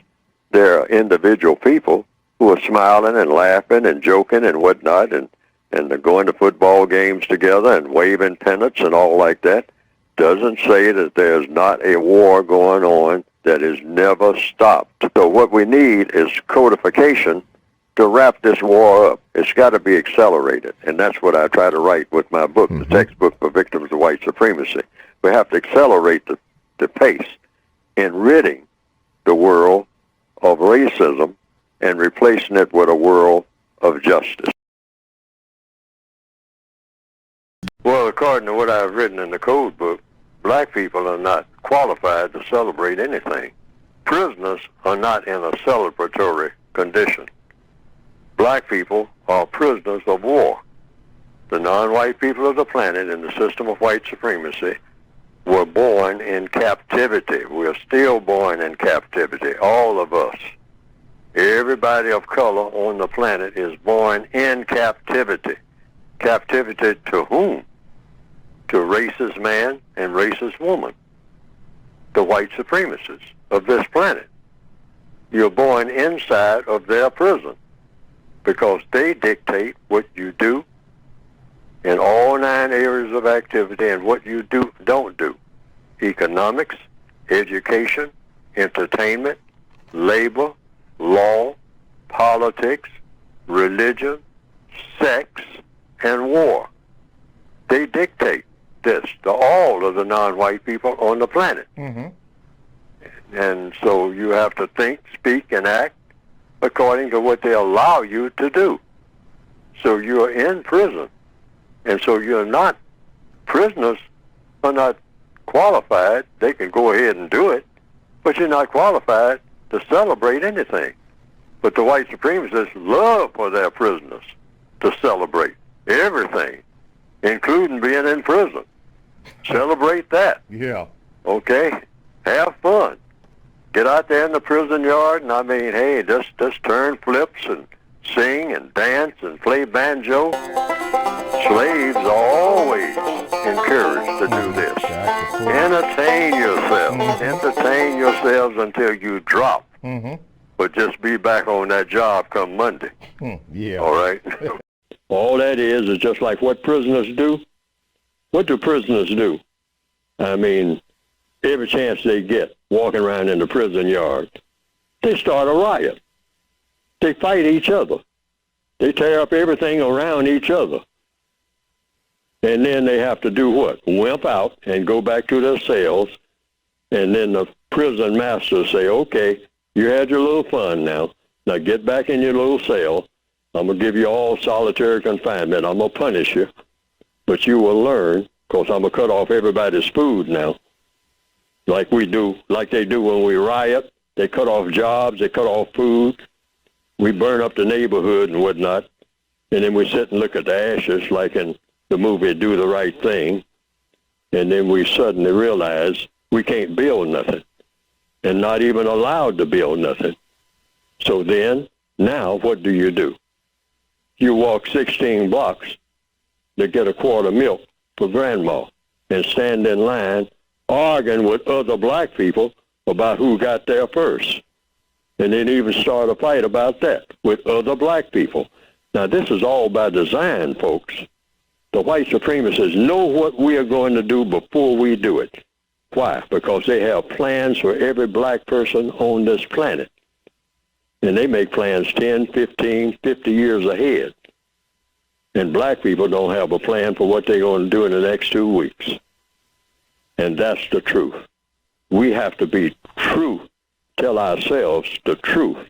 there are individual people who are smiling and laughing and joking and whatnot, and they're going to football games together and waving pennants and all like that, doesn't say that there's not a war going on that is never stopped. So what we need is codification to wrap this war up. It's got to be accelerated, and that's what I try to write with my book, the textbook for victims of white supremacy. We have to accelerate the pace in ridding the world of racism and replacing it with a world of justice. Well, according to what I've written in the code book, black people are not qualified to celebrate anything. Prisoners are not in a celebratory condition. Black people are prisoners of war. The non-white people of the planet in the system of white supremacy were born in captivity. We're still born in captivity, all of us. Everybody of color on the planet is born in captivity. Captivity to whom? To racist man and racist woman, the white supremacists of this planet. You're born inside of their prison because they dictate what you do in all 9 areas of activity and what you don't do. Economics, education, entertainment, labor, law, politics, religion, sex, and war. they dictate this to all of the non-white people on the planet. Mm-hmm. And so you have to think, speak, and act according to what they allow you to do. So you're in prison. And so you're not, prisoners are not qualified. They can go ahead and do it, but you're not qualified to celebrate anything. But the white supremacists love for their prisoners to celebrate everything, including being in prison. Celebrate that. Yeah. Okay? Have fun. Get out there in the prison yard, and I mean, hey, just turn flips and sing and dance and play banjo. Slaves are always encouraged to do this. Entertain yourselves. Entertain yourselves until you drop. But just be back on that job come Monday. Yeah. All right? All that is just like what prisoners do. What do prisoners do? I mean, every chance they get walking around in the prison yard, they start a riot. They fight each other. They tear up everything around each other. And then they have to do what? Wimp out and go back to their cells. And then the prison masters say, okay, you had your little fun now. Now get back in your little cell. I'm going to give you all solitary confinement. I'm going to punish you. But you will learn, because I'm going to cut off everybody's food now. Like we do, like they do when we riot. They cut off jobs. They cut off food. We burn up the neighborhood and whatnot. And then we sit and look at the ashes like in the movie Do the Right Thing. And then we suddenly realize we can't build nothing. And not even allowed to build nothing. So then, now what do? You walk 16 blocks to get a quart of milk for grandma and stand in line arguing with other black people about who got there first. And then even start a fight about that with other black people. Now, this is all by design, folks. The white supremacists know what we are going to do before we do it. Why? Because they have plans for every black person on this planet. And they make plans 10, 15, 50 years ahead. And black people don't have a plan for what they're going to do in the next 2 weeks. And that's the truth. We have to be true, tell ourselves the truth.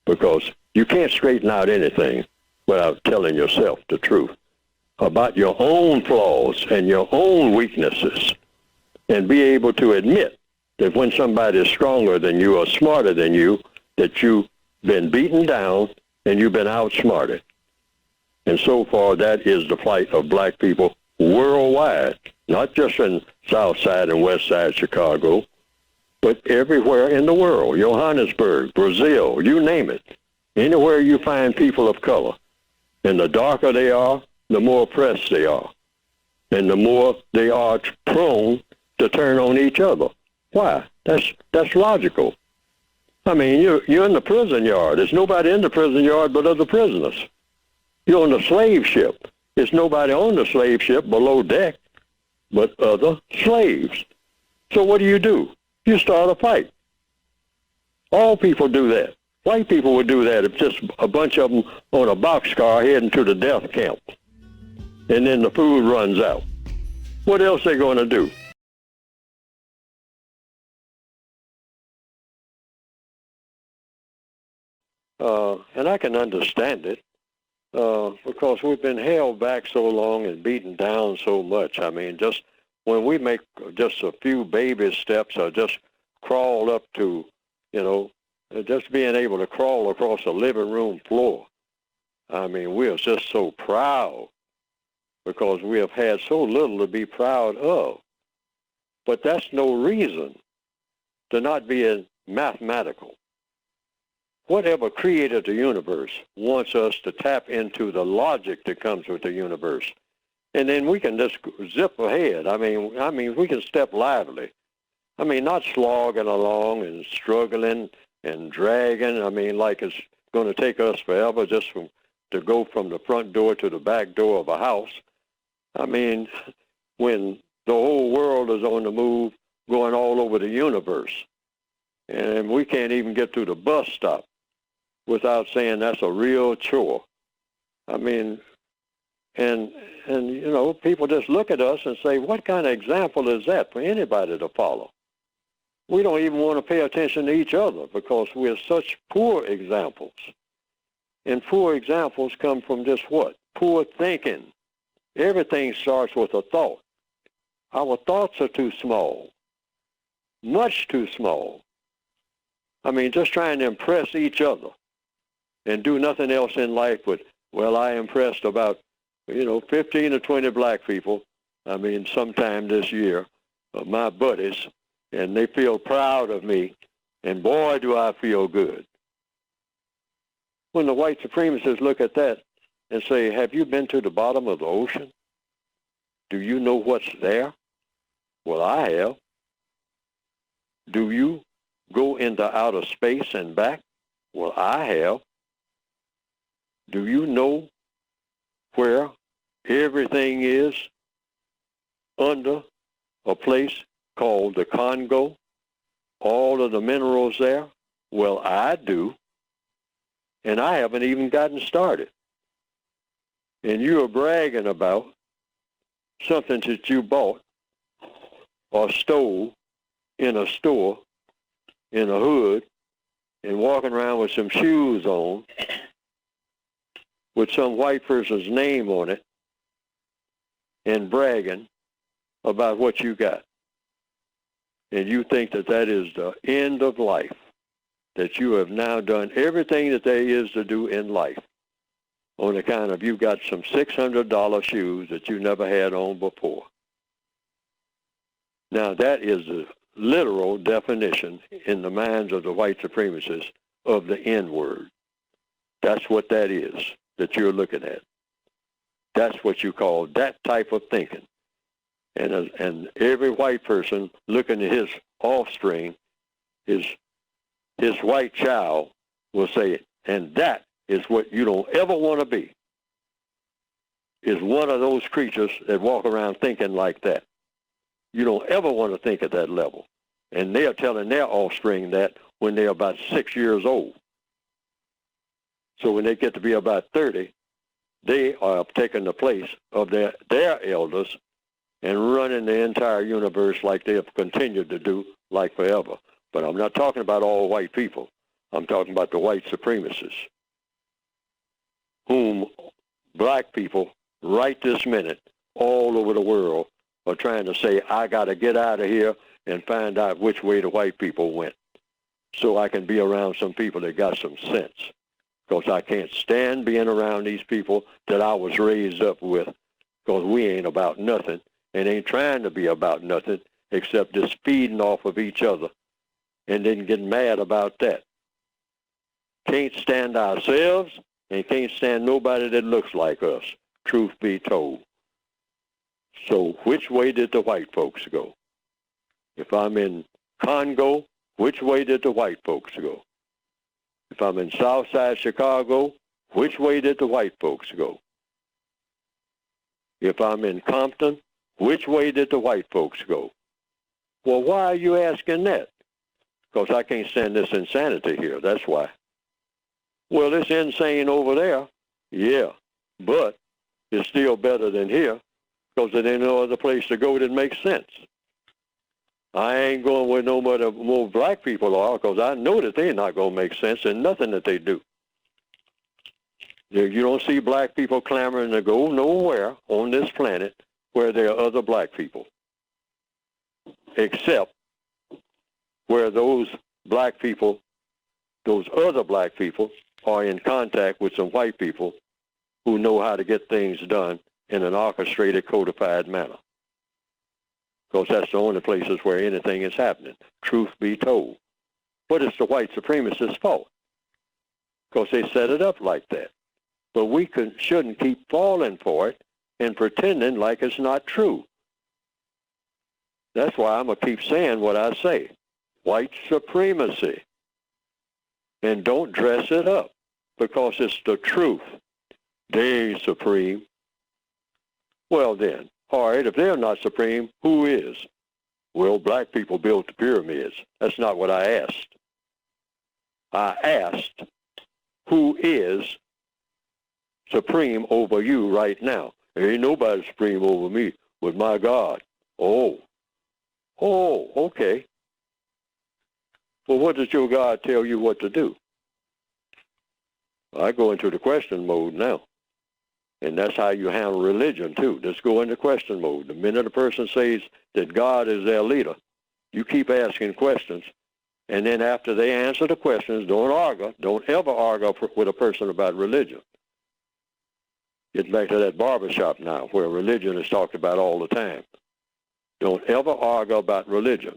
Because you can't straighten out anything without telling yourself the truth about your own flaws and your own weaknesses. And be able to admit that when somebody is stronger than you or smarter than you, that you've been beaten down and you've been outsmarted. And so far, that is the plight of black people worldwide, not just in South Side and West Side Chicago, but everywhere in the world. Johannesburg, Brazil, you name it. Anywhere you find people of color. And the darker they are, the more oppressed they are. And the more they are prone to turn on each other. Why? That's logical. I mean, you're in the prison yard. There's nobody in the prison yard but other prisoners. You're on the slave ship. There's nobody on the slave ship below deck but other slaves. So what do? You start a fight. All people do that. White people would do that if just a bunch of them on a boxcar heading to the death camp. And then the food runs out. What else are they going to do? And I can understand it because we've been held back so long and beaten down so much. I mean, just when we make just a few baby steps or just crawl up to, just being able to crawl across the living room floor. I mean, we are just so proud because we have had so little to be proud of. But that's no reason to not be mathematical. Whatever created the universe wants us to tap into the logic that comes with the universe. And then we can just zip ahead. I mean, we can step lively. I mean, not slogging along and struggling and dragging. I mean, like it's going to take us forever just to go from the front door to the back door of a house. I mean, when the whole world is on the move, going all over the universe, and we can't even get to the bus stop without saying that's a real chore. I mean, And you know, people just look at us and say, what kind of example is that for anybody to follow? We don't even want to pay attention to each other because we're such poor examples. And poor examples come from just what? Poor thinking. Everything starts with a thought. Our thoughts are too small, much too small. I mean, just trying to impress each other and do nothing else in life but, well, I impressed about, 15 or 20 black people, sometime this year, my buddies, and they feel proud of me, and boy, do I feel good. When the white supremacists look at that and say, have you been to the bottom of the ocean? Do you know what's there? Well, I have. Do you go into outer space and back? Well, I have. Do you know where everything is under a place called the Congo? All of the minerals there? Well, I do. And I haven't even gotten started. And you are bragging about something that you bought or stole in a store, in a hood, and walking around with some shoes on with some white person's name on it and bragging about what you got. And you think that that is the end of life, that you have now done everything that there is to do in life on account of you got some $600 shoes that you never had on before. Now that is the literal definition in the minds of the white supremacists of the N-word. That's what that is that you're looking at. That's what you call that type of thinking. And every white person looking at his offspring, his white child will say it. And that is what you don't ever want to be, is one of those creatures that walk around thinking like that. You don't ever want to think at that level. And they're telling their offspring that when they're about 6 years old. So when they get to be about 30, they are taking the place of their elders and running the entire universe like they have continued to do like forever. But I'm not talking about all white people. I'm talking about the white supremacists, whom black people right this minute all over the world are trying to say, I got to get out of here and find out which way the white people went so I can be around some people that got some sense. Because I can't stand being around these people that I was raised up with, because we ain't about nothing and ain't trying to be about nothing except just feeding off of each other and then getting mad about that. Can't stand ourselves and can't stand nobody that looks like us, truth be told. So which way did the white folks go? If I'm in Congo, which way did the white folks go? If I'm in Southside Chicago, which way did the white folks go? If I'm in Compton, which way did the white folks go? Well, why are you asking that? Because I can't stand this insanity here, that's why. Well, it's insane over there, yeah, but it's still better than here because there ain't no other place to go that makes sense. I ain't going where no more black people are because I know that they're not going to make sense in nothing that they do. You don't see black people clamoring to go nowhere on this planet where there are other black people, except where those black people, those other black people, are in contact with some white people who know how to get things done in an orchestrated, codified manner. Because that's the only places where anything is happening, truth be told. But it's the white supremacists' fault, because they set it up like that. But we shouldn't keep falling for it and pretending like it's not true. That's why I'm going to keep saying what I say. White supremacy. And don't dress it up, because it's the truth. They ain't supreme. Well then, all right, if they're not supreme, who is? Well, black people built the pyramids. That's not what I asked. I asked, who is supreme over you right now? There ain't nobody supreme over me but my God. Oh, okay. Well, what does your God tell you what to do? I go into the question mode now. And that's how you handle religion, too. Just go into question mode. The minute a person says that God is their leader, you keep asking questions. And then after they answer the questions, don't argue. Don't ever argue with a person about religion. Get back to that barbershop now, where religion is talked about all the time. Don't ever argue about religion.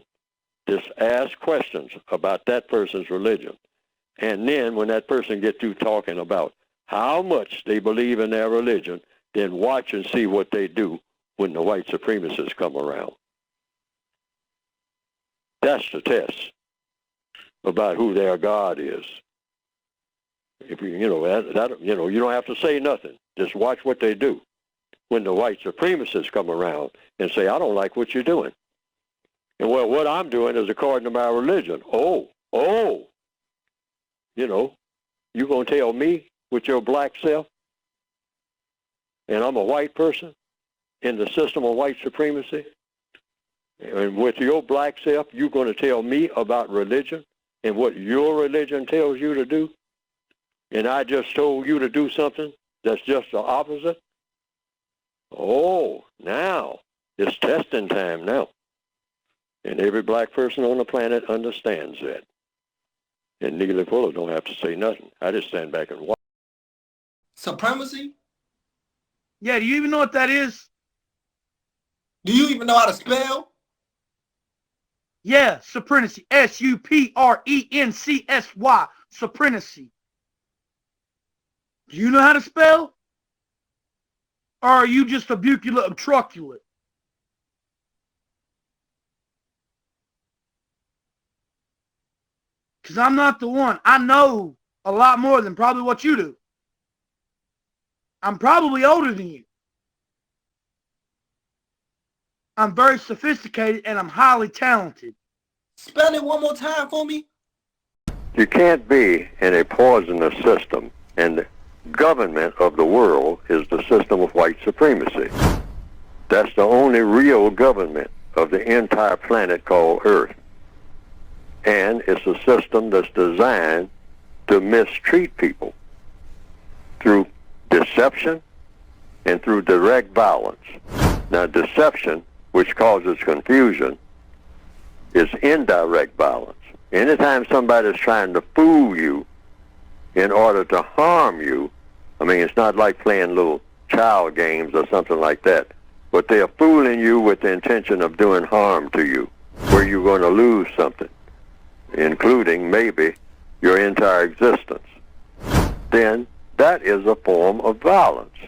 Just ask questions about that person's religion. And then when that person gets through talking about how much they believe in their religion, then watch and see what they do when the white supremacists come around. That's the test about who their God is. If you don't have to say nothing. Just watch what they do when the white supremacists come around and say, I don't like what you're doing. And well, what I'm doing is according to my religion. You gonna tell me with your black self, and I'm a white person in the system of white supremacy, and with your black self, you're going to tell me about religion and what your religion tells you to do, and I just told you to do something that's just the opposite? Oh, now it's testing time now. And every black person on the planet understands that. And Neely Fuller don't have to say nothing. I just stand back and watch. Supremacy? Yeah, do you even know what that is? Do you even know how to spell? Yeah, supremacy. S-U-P-R-E-N-C-S-Y. Supremacy. Do you know how to spell? Or are you just a bucula obtruculate? Because I'm not the one. I know a lot more than probably what you do. I'm probably older than you. I'm very sophisticated and I'm highly talented. Spell it one more time for me. You can't be in a poisonous system, and the government of the world is the system of white supremacy. That's the only real government of the entire planet called Earth. And it's a system that's designed to mistreat people through deception and through direct violence. Now, deception, which causes confusion, is indirect violence. Anytime somebody's trying to fool you in order to harm you, I mean, it's not like playing little child games or something like that, but they're fooling you with the intention of doing harm to you, where you're going to lose something, including maybe your entire existence. Then that is a form of violence.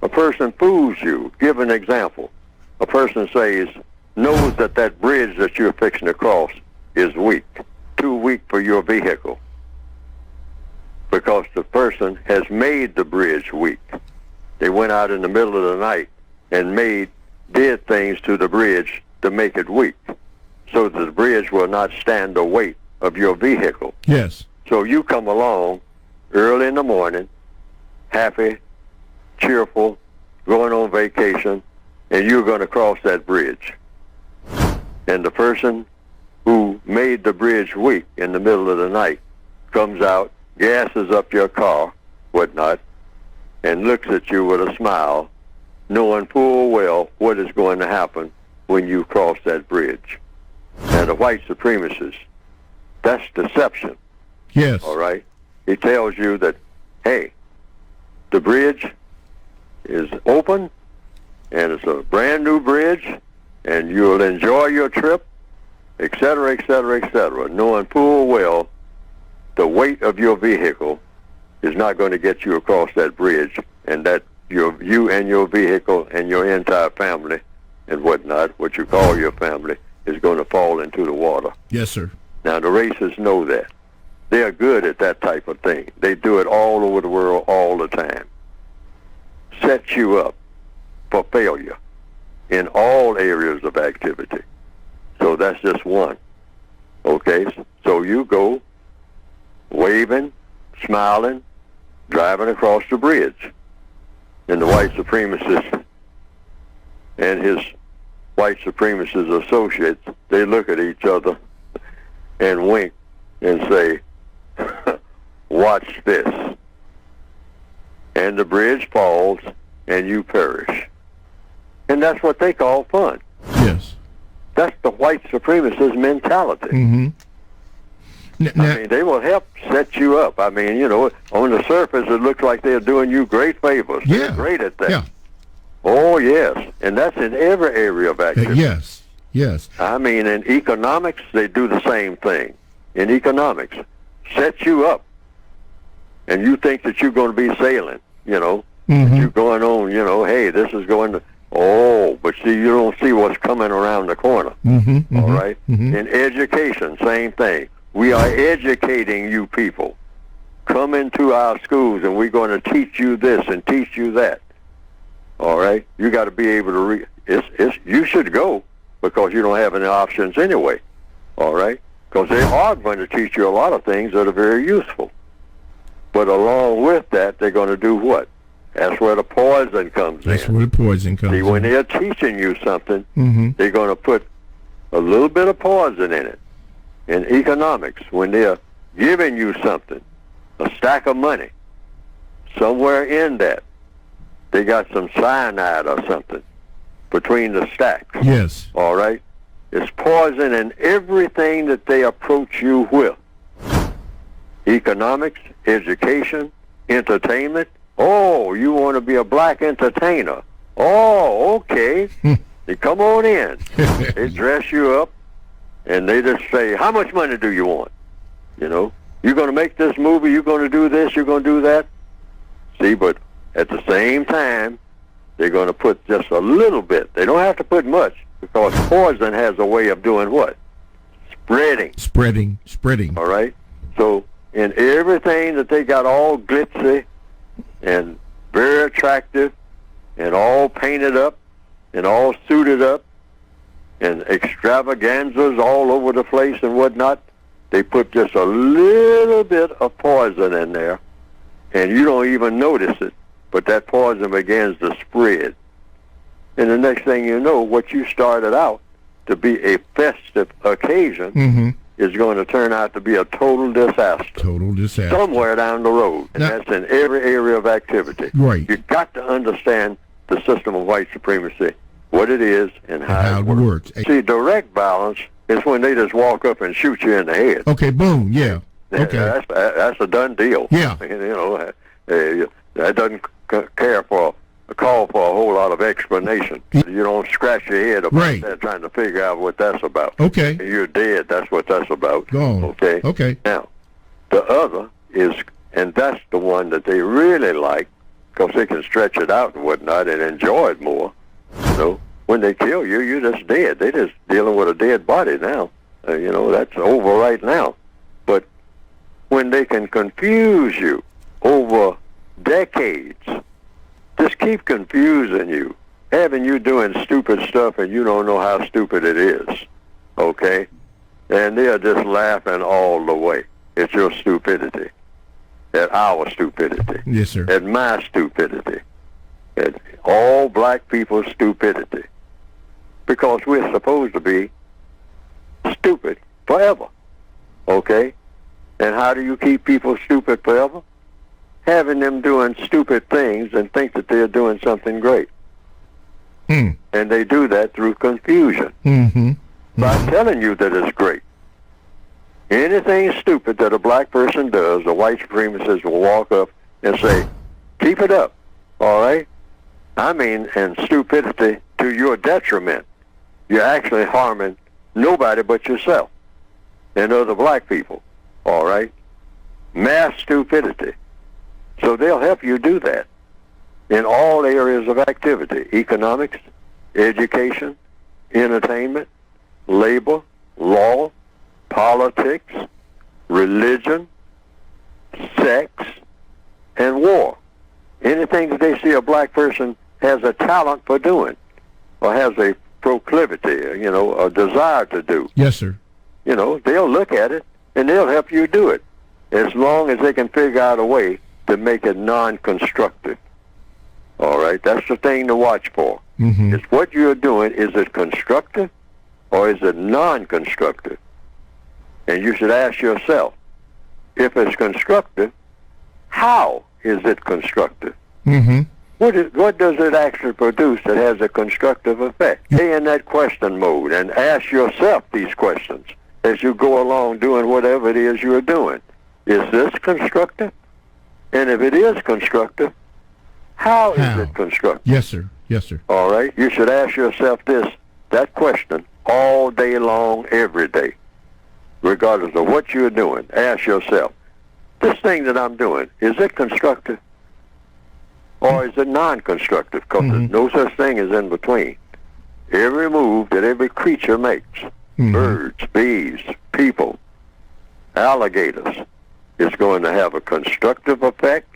A person fools you. Give an example. A person knows that that bridge that you're fixing to cross is weak, too weak for your vehicle, because the person has made the bridge weak. They went out in the middle of the night and did things to the bridge to make it weak, so that the bridge will not stand the weight of your vehicle. Yes. So you come along early in the morning, happy, cheerful, going on vacation, and you're going to cross that bridge. And the person who made the bridge weak in the middle of the night comes out, gasses up your car, whatnot, and looks at you with a smile, knowing full well what is going to happen when you cross that bridge. And the white supremacists, that's deception. Yes. All right? He tells you that, hey, the bridge is open, and it's a brand new bridge, and you'll enjoy your trip, etc., etc., etc., knowing full well the weight of your vehicle is not going to get you across that bridge, and that you and your vehicle and your entire family and whatnot, what you call your family, is going to fall into the water. Yes, sir. Now, the racists know that. They are good at that type of thing. They do it all over the world all the time. Set you up for failure in all areas of activity. So that's just one. Okay? So you go waving, smiling, driving across the bridge. and the white supremacist and his white supremacist associates, they look at each other and wink and say, watch this. And the bridge falls and you perish. And that's what they call fun. Yes. That's the white supremacist mentality. Mm-hmm. I mean, they will help set you up. I mean, you know, on the surface, it looks like they're doing you great favors. Yeah. They're great at that. Yeah. Oh, yes. And that's in every area of activity. Yes. Yes. I mean, in economics, they do the same thing. In economics, set you up. And you think that you're going to be sailing, you know. Mm-hmm. You're going on, you know, hey, this is going to... Oh, but see, you don't see what's coming around the corner. Mm-hmm. Mm-hmm. All right? Mm-hmm. In education, same thing. We are educating you people. Come into our schools, and we're going to teach you this and teach you that. All right? You got to be able to you should go, because you don't have any options anyway. All right? Because they are going to teach you a lot of things that are very useful. But along with that, they're going to do what? That's where the poison comes in. That's where the poison comes in. See, when they're teaching you something, Mm-hmm. they're going to put a little bit of poison in it. In economics, when they're giving you something, a stack of money, somewhere in that, they got some cyanide or something between the stacks. Yes. All right? It's poison in everything that they approach you with. Economics, education, entertainment. Oh, you want to be a black entertainer. Oh, okay. They come on in. They dress you up, and they just say, how much money do you want? You know, you're going to make this movie, you're going to do this, you're going to do that. See, but at the same time, they're going to put just a little bit. They don't have to put much, because poison has a way of doing what? Spreading. Spreading. All right? So in everything that they got all glitzy and very attractive and all painted up and all suited up and extravaganzas all over the place and whatnot, they put just a little bit of poison in there, and you don't even notice it, but that poison begins to spread. And the next thing you know, what you started out to be a festive occasion Mm-hmm. is going to turn out to be a total disaster. Total disaster. Somewhere down the road. And Now, that's in every area of activity. Right. You've got to understand the system of white supremacy, what it is, and how it works. See, direct violence is when they just walk up and shoot you in the head. Okay, boom, yeah. Okay. That's a done deal. Yeah. You know, that doesn't call for a whole lot of explanation. You don't scratch your head about that trying to figure out what that's about. Okay. You're dead. That's what that's about. Gone. Okay. Okay. Now, the other is, and that's the one that they really like, because they can stretch it out and whatnot and enjoy it more. You know, when they kill you, you're just dead. They're just dealing with a dead body now. You know, that's over right now. But when they can confuse you over decades, just keep confusing you, having you doing stupid stuff and you don't know how stupid it is, okay? And they're just laughing all the way at your stupidity, at our stupidity. Yes, sir. At my stupidity, at all black people's stupidity, because we're supposed to be stupid forever, okay? And how do you keep people stupid forever? Having them doing stupid things and think that they're doing something great. And they do that through confusion. Mm-hmm. By telling you that it's great. Anything stupid that a black person does, the white supremacists will walk up and say, keep it up, all right? I mean, and stupidity to your detriment. You're actually harming nobody but yourself and other black people, all right? Mass stupidity. So they'll help you do that in all areas of activity: economics, education, entertainment, labor, law, politics, religion, sex, and war. Anything that they see a black person has a talent for doing or has a proclivity, you know, a desire to do. Yes, sir. You know, they'll look at it and they'll help you do it as long as they can figure out a way to make it non-constructive. All right, that's the thing to watch for. Mm-hmm. It's what you're doing. Is it constructive or is it non-constructive? And you should ask yourself, if it's constructive, how is it constructive? Mm-hmm. What does it actually produce that has a constructive effect? Stay in that question mode and ask yourself these questions as you go along doing whatever it is you're doing. Is this constructive? And if it is constructive, how is it constructive? Yes, sir. Yes, sir. All right? You should ask yourself that question all day long, every day, regardless of what you're doing. Ask yourself, this thing that I'm doing, is it constructive? Or is it non-constructive? Because there's no such thing as in between. Every move that every creature makes, birds, bees, people, alligators, is going to have a constructive effect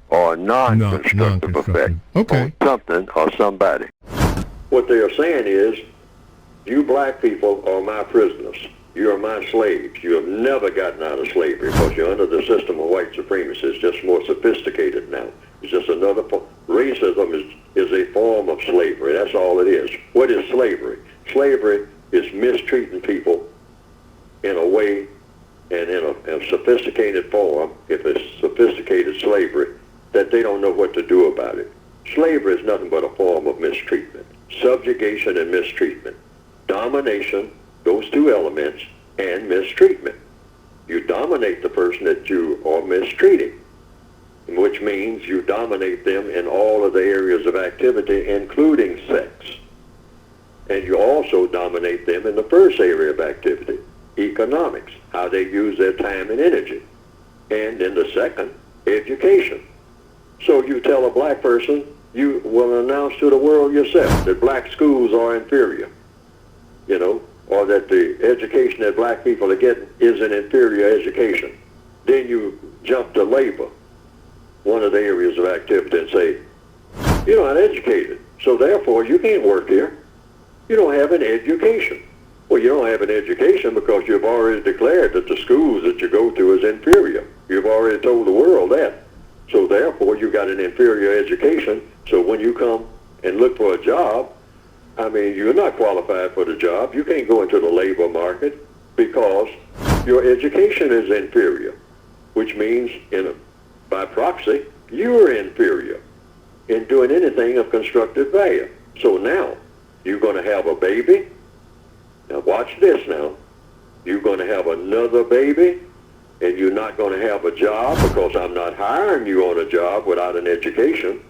or a non-constructive effect on something or somebody. What they are saying is, you black people are my prisoners. You are my slaves. You have never gotten out of slavery because you're under the system of white supremacy. It's just more sophisticated now. It's just another racism is a form of slavery. That's all it is. What is slavery? Slavery is mistreating people in a way and in a sophisticated form, if it's sophisticated slavery, that they don't know what to do about it. Slavery is nothing but a form of mistreatment. Subjugation and mistreatment. Domination, those two elements, and mistreatment. You dominate the person that you are mistreating, which means you dominate them in all of the areas of activity, including sex. And you also dominate them in the first area of activity, economics, how they use their time and energy. And in the second, education. So you tell a black person, you will announce to the world yourself that black schools are inferior, or that the education that black people are getting is an inferior education. Then you jump to labor, one of the areas of activity, and say, you're not educated, so therefore you can't work here. You don't have an education. Well, you don't have an education because you've already declared that the schools that you go to is inferior. You've already told the world that. So therefore you got an inferior education. So when you come and look for a job, you're not qualified for the job. You can't go into the labor market because your education is inferior, which means by proxy, you're inferior in doing anything of constructive value. So now, you're going to have a baby. Now watch this now. You're going to have another baby, and you're not going to have a job because I'm not hiring you on a job without an education.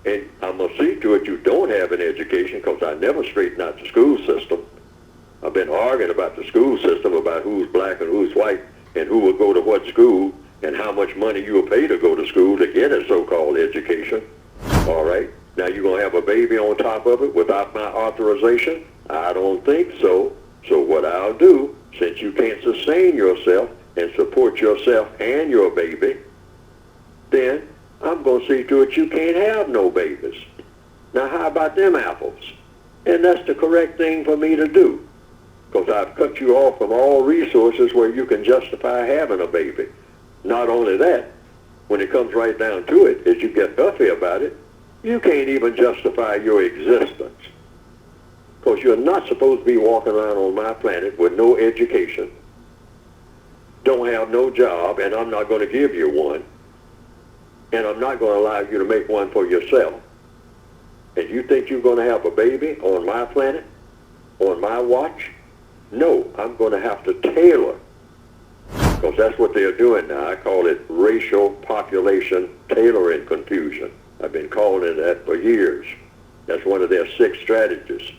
And I'm going to see to it you don't have an education because I never straighten out the school system. I've been arguing about the school system, about who's black and who's white and who will go to what school and how much money you'll pay to go to school to get a so-called education. All right? Now you're going to have a baby on top of it without my authorization? I don't think so. So what I'll do, since you can't sustain yourself and support yourself and your baby, then I'm going to see to it you can't have no babies. Now how about them apples? And that's the correct thing for me to do, because I've cut you off from all resources where you can justify having a baby. Not only that, when it comes right down to it, as you get huffy about it, you can't even justify your existence, because you're not supposed to be walking around on my planet with no education, don't have no job, and I'm not going to give you one. And I'm not going to allow you to make one for yourself. And you think you're going to have a baby on my planet, on my watch? No, I'm going to have to tailor. Because that's what they're doing now. I call it racial population tailoring confusion. I've been calling it that for years. That's one of their 6 strategies.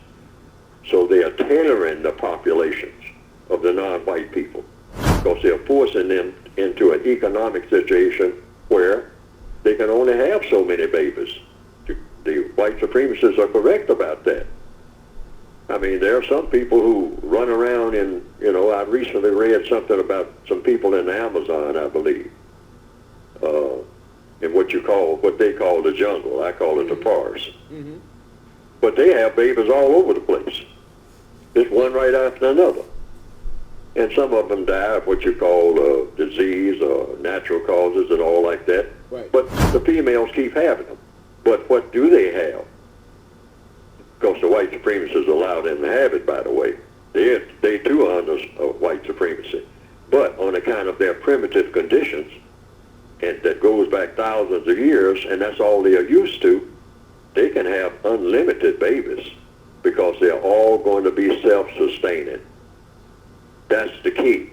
So they are tailoring the populations of the non-white people, because they're forcing them into an economic situation where they can only have so many babies. The white supremacists are correct about that. There are some people who run around in, I recently read something about some people in the Amazon, I believe, in what they call the jungle. I call it the forest. Mm-hmm. But they have babies all over the place. Just one right after another. And some of them die of what you call disease or natural causes and all like that. Right. But the females keep having them. But what do they have? Because the white supremacists allow them to have it, by the way. They too are under white supremacy. But on account of their primitive conditions, and that goes back thousands of years, and that's all they are used to, they can have unlimited babies because they're all going to be self-sustaining. That's the key.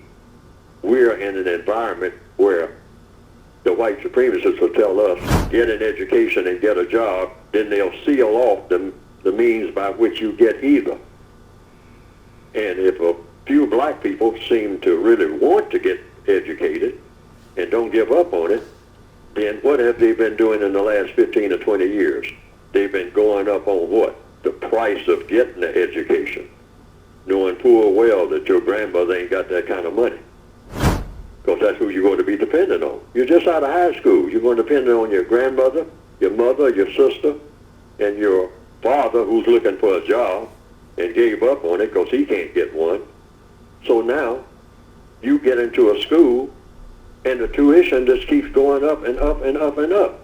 We're in an environment where the white supremacists will tell us, get an education and get a job, then they'll seal off the means by which you get either. And if a few black people seem to really want to get educated and don't give up on it, then what have they been doing in the last 15 or 20 years? They've been going up on what? The price of getting the education, knowing full well that your grandmother ain't got that kind of money. Because that's who you're going to be dependent on. You're just out of high school. You're going to depend on your grandmother, your mother, your sister, and your father who's looking for a job and gave up on it because he can't get one. So now you get into a school and the tuition just keeps going up and up and up and up.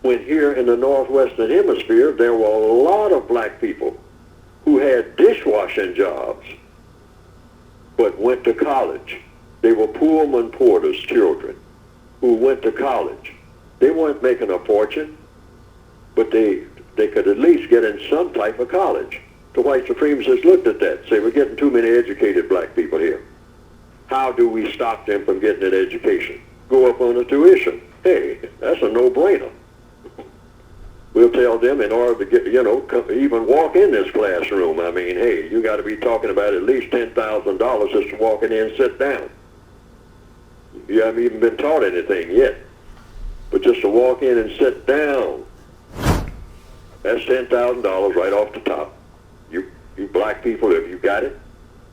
When here in the Northwestern Hemisphere, there were a lot of black people who had dishwashing jobs but went to college. They were Pullman Porter's children who went to college. They weren't making a fortune, but they could at least get in some type of college. The white supremacists looked at that, say, we're getting too many educated black people here. How do we stop them from getting an education? Go up on the tuition. Hey, that's a no-brainer. We'll tell them in order to get, even walk in this classroom, I mean, hey, you got to be talking about at least $10,000 just to walk in there and sit down. You haven't even been taught anything yet. But just to walk in and sit down, that's $10,000 right off the top. You black people, if you got it,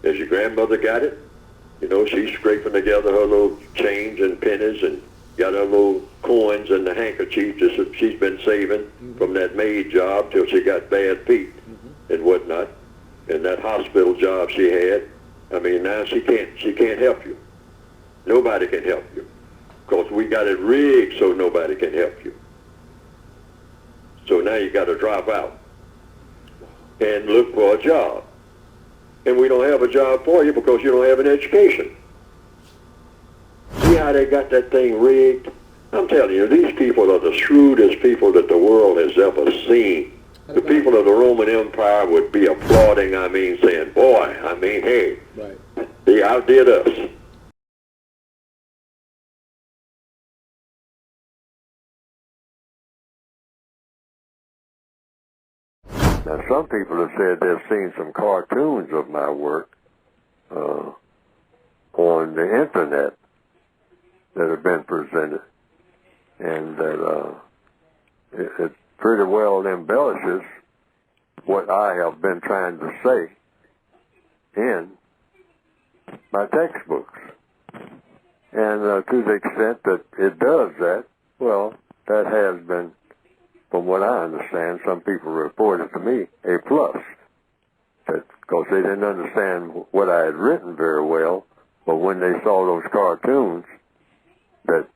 as your grandmother got it, she's scraping together her little change and pennies and got her little coins and the handkerchief that she's been saving from that maid job till she got bad feet and whatnot, and that hospital job she had. I mean, now she can't help you. Nobody can help you because we got it rigged so nobody can help you. So now you got to drop out and look for a job. And we don't have a job for you because you don't have an education. See how they got that thing rigged? I'm telling you, these people are the shrewdest people that the world has ever seen. The people of the Roman Empire would be applauding, saying, boy, hey, they outdid us. Now, some people have said they've seen some cartoons of my work on the internet that have been presented, and that it pretty well embellishes what I have been trying to say in my textbooks. And to the extent that it does that, well, that has been, from what I understand, some people reported to me, a plus. Because they didn't understand what I had written very well, but when they saw those cartoons that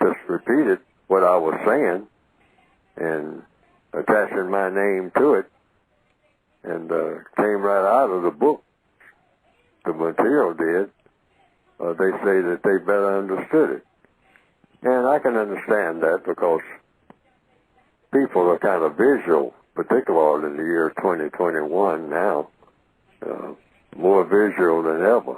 just repeated what I was saying and attaching my name to it, and came right out of the book, the material did, they say that they better understood it. And I can understand that because people are kind of visual, particularly in the year 2021 now, more visual than ever.